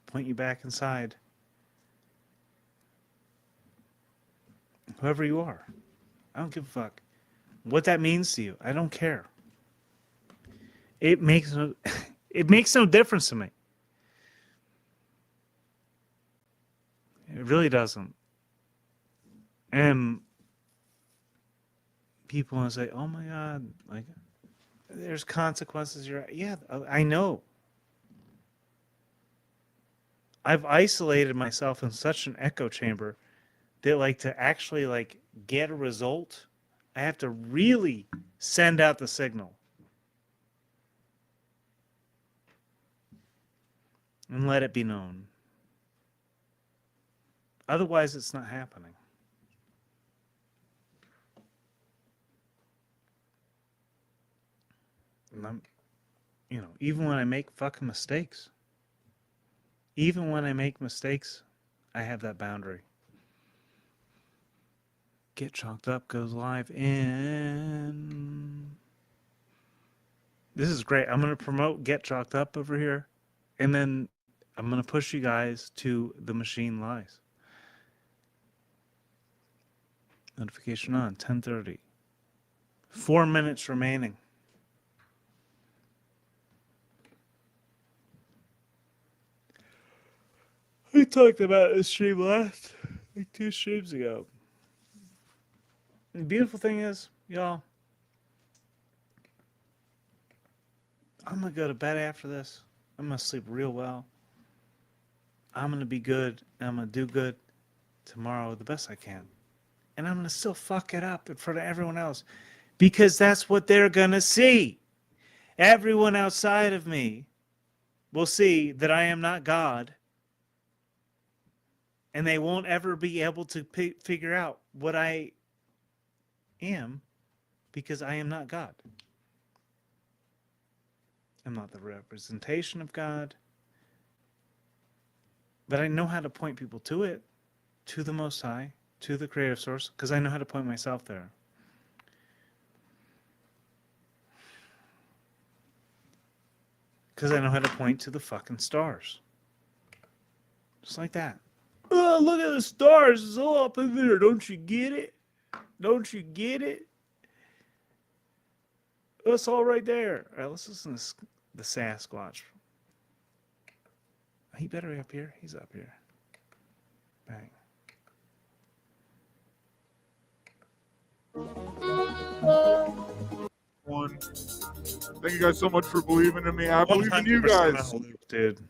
point you back inside. Whoever you are. I don't give a fuck. What that means to you, I don't care. It makes no it makes no difference to me. It really doesn't. And people want to say, "Oh my God, like there's consequences." Yeah, I know. I've isolated myself in such an echo chamber that, like, to actually like get a result, I have to really send out the signal and let it be known. Otherwise, it's not happening. And I'm, even when I make fucking mistakes, I have that boundary. Get Chalked Up goes live in... This is great. I'm going to promote Get Chalked Up over here, and then I'm going to push you guys to The Machine Lies. Notification on, 10:30. 4 minutes remaining. We talked about this stream last, like 2 streams ago. The beautiful thing is, y'all, I'm going to go to bed after this. I'm going to sleep real well. I'm going to be good, and I'm going to do good tomorrow the best I can. And I'm going to still fuck it up in front of everyone else, because that's what they're going to see. Everyone outside of me will see that I am not God, and they won't ever be able to figure out what I am, because I am not God. I'm not the representation of God, but I know how to point people to it, to the Most High, to the creative source, because I know how to point myself there. Because I know how to point to the fucking stars. Just like that. Oh, look at the stars. It's all up in there. Don't you get it? Don't you get it? It's all right there. All right, let's listen to the Sasquatch. He better be up here. He's up here. Bang. One. Thank you guys so much for believing in me. I believe in you guys. Dude.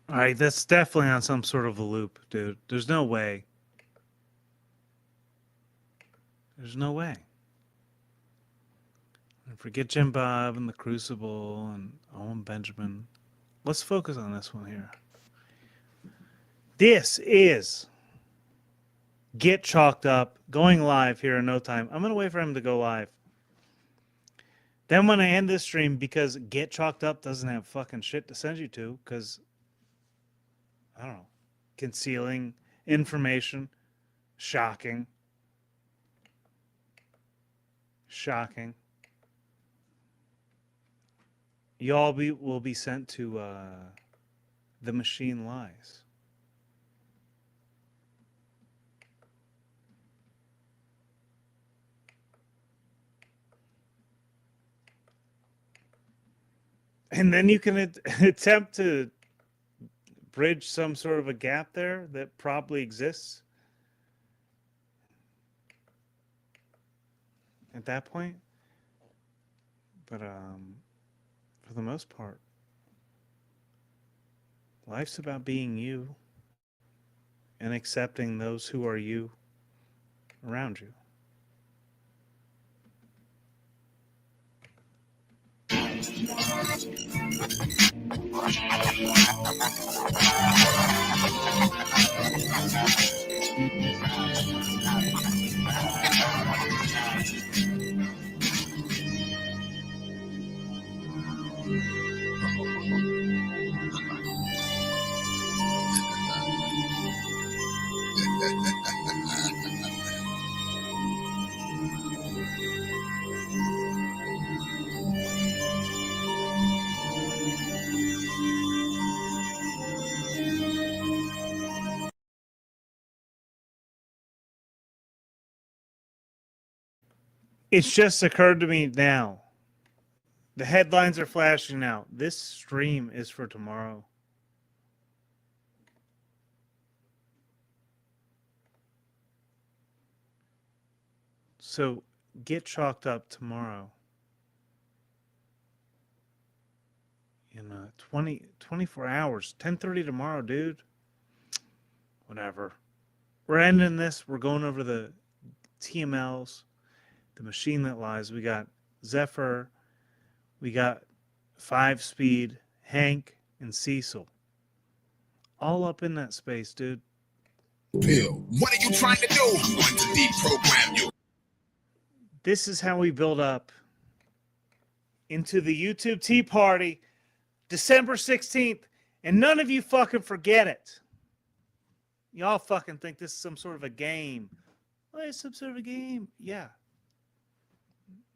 All right, that's definitely on some sort of a loop, dude. There's no way. There's no way. And forget Jim Bob and the Crucible and Owen Benjamin. Let's focus on this one here. This is Get Chalked Up, going live here in no time. I'm going to wait for him to go live. Then when I end this stream, because Get Chalked Up doesn't have fucking shit to send you to, because, I don't know, concealing information. Shocking. Shocking. Y'all will be sent to The Machine Lies. And then you can attempt to bridge some sort of a gap there that probably exists at that point. But for the most part, life's about being you and accepting those who are you around you. It's just occurred to me now. The headlines are flashing now. This stream is for tomorrow. So get chalked up tomorrow. In 24 hours. 10:30 tomorrow, dude. Whatever. We're ending this. We're going over the TMLs. The Machine That Lies. We got Zephyr. We got 5-Speed, Hank, and Cecil. All up in that space, dude. Bill, what are you trying to do? I'm going to deprogram you. This is how we build up into the YouTube Tea Party, December 16th, and none of you fucking forget it. Y'all fucking think this is some sort of a game. Oh, it's some sort of a game. Yeah.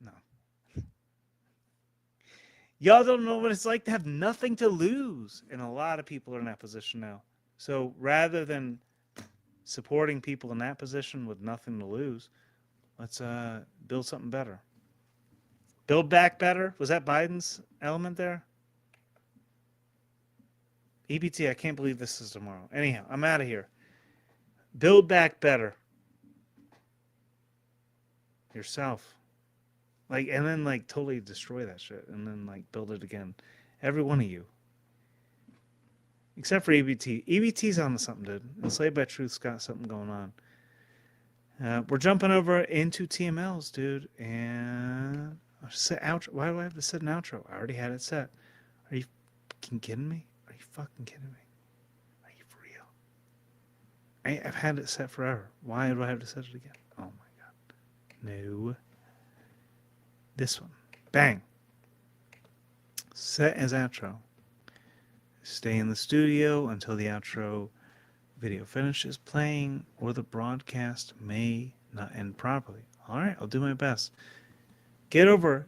No. Y'all don't know what it's like to have nothing to lose. And a lot of people are in that position now. So rather than supporting people in that position with nothing to lose, let's build something better. Build back better? Was that Biden's element there? EBT, I can't believe this is tomorrow. Anyhow, I'm out of here. Build back better. Yourself. Like, and then like totally destroy that shit and then like build it again. Every one of you. Except for EBT. EBT's on to something, dude. Enslaved by Truth's got something going on. We're jumping over into TMLs, dude. And set outro. Why do I have to set an outro? I already had it set. Are you fucking kidding me? Are you fucking kidding me? Are you for real? I've had it set forever. Why do I have to set it again? Oh my god. No. This one. Bang. Set as outro. Stay in the studio until the outro video finishes playing or the broadcast may not end properly. All right, I'll do my best. Get over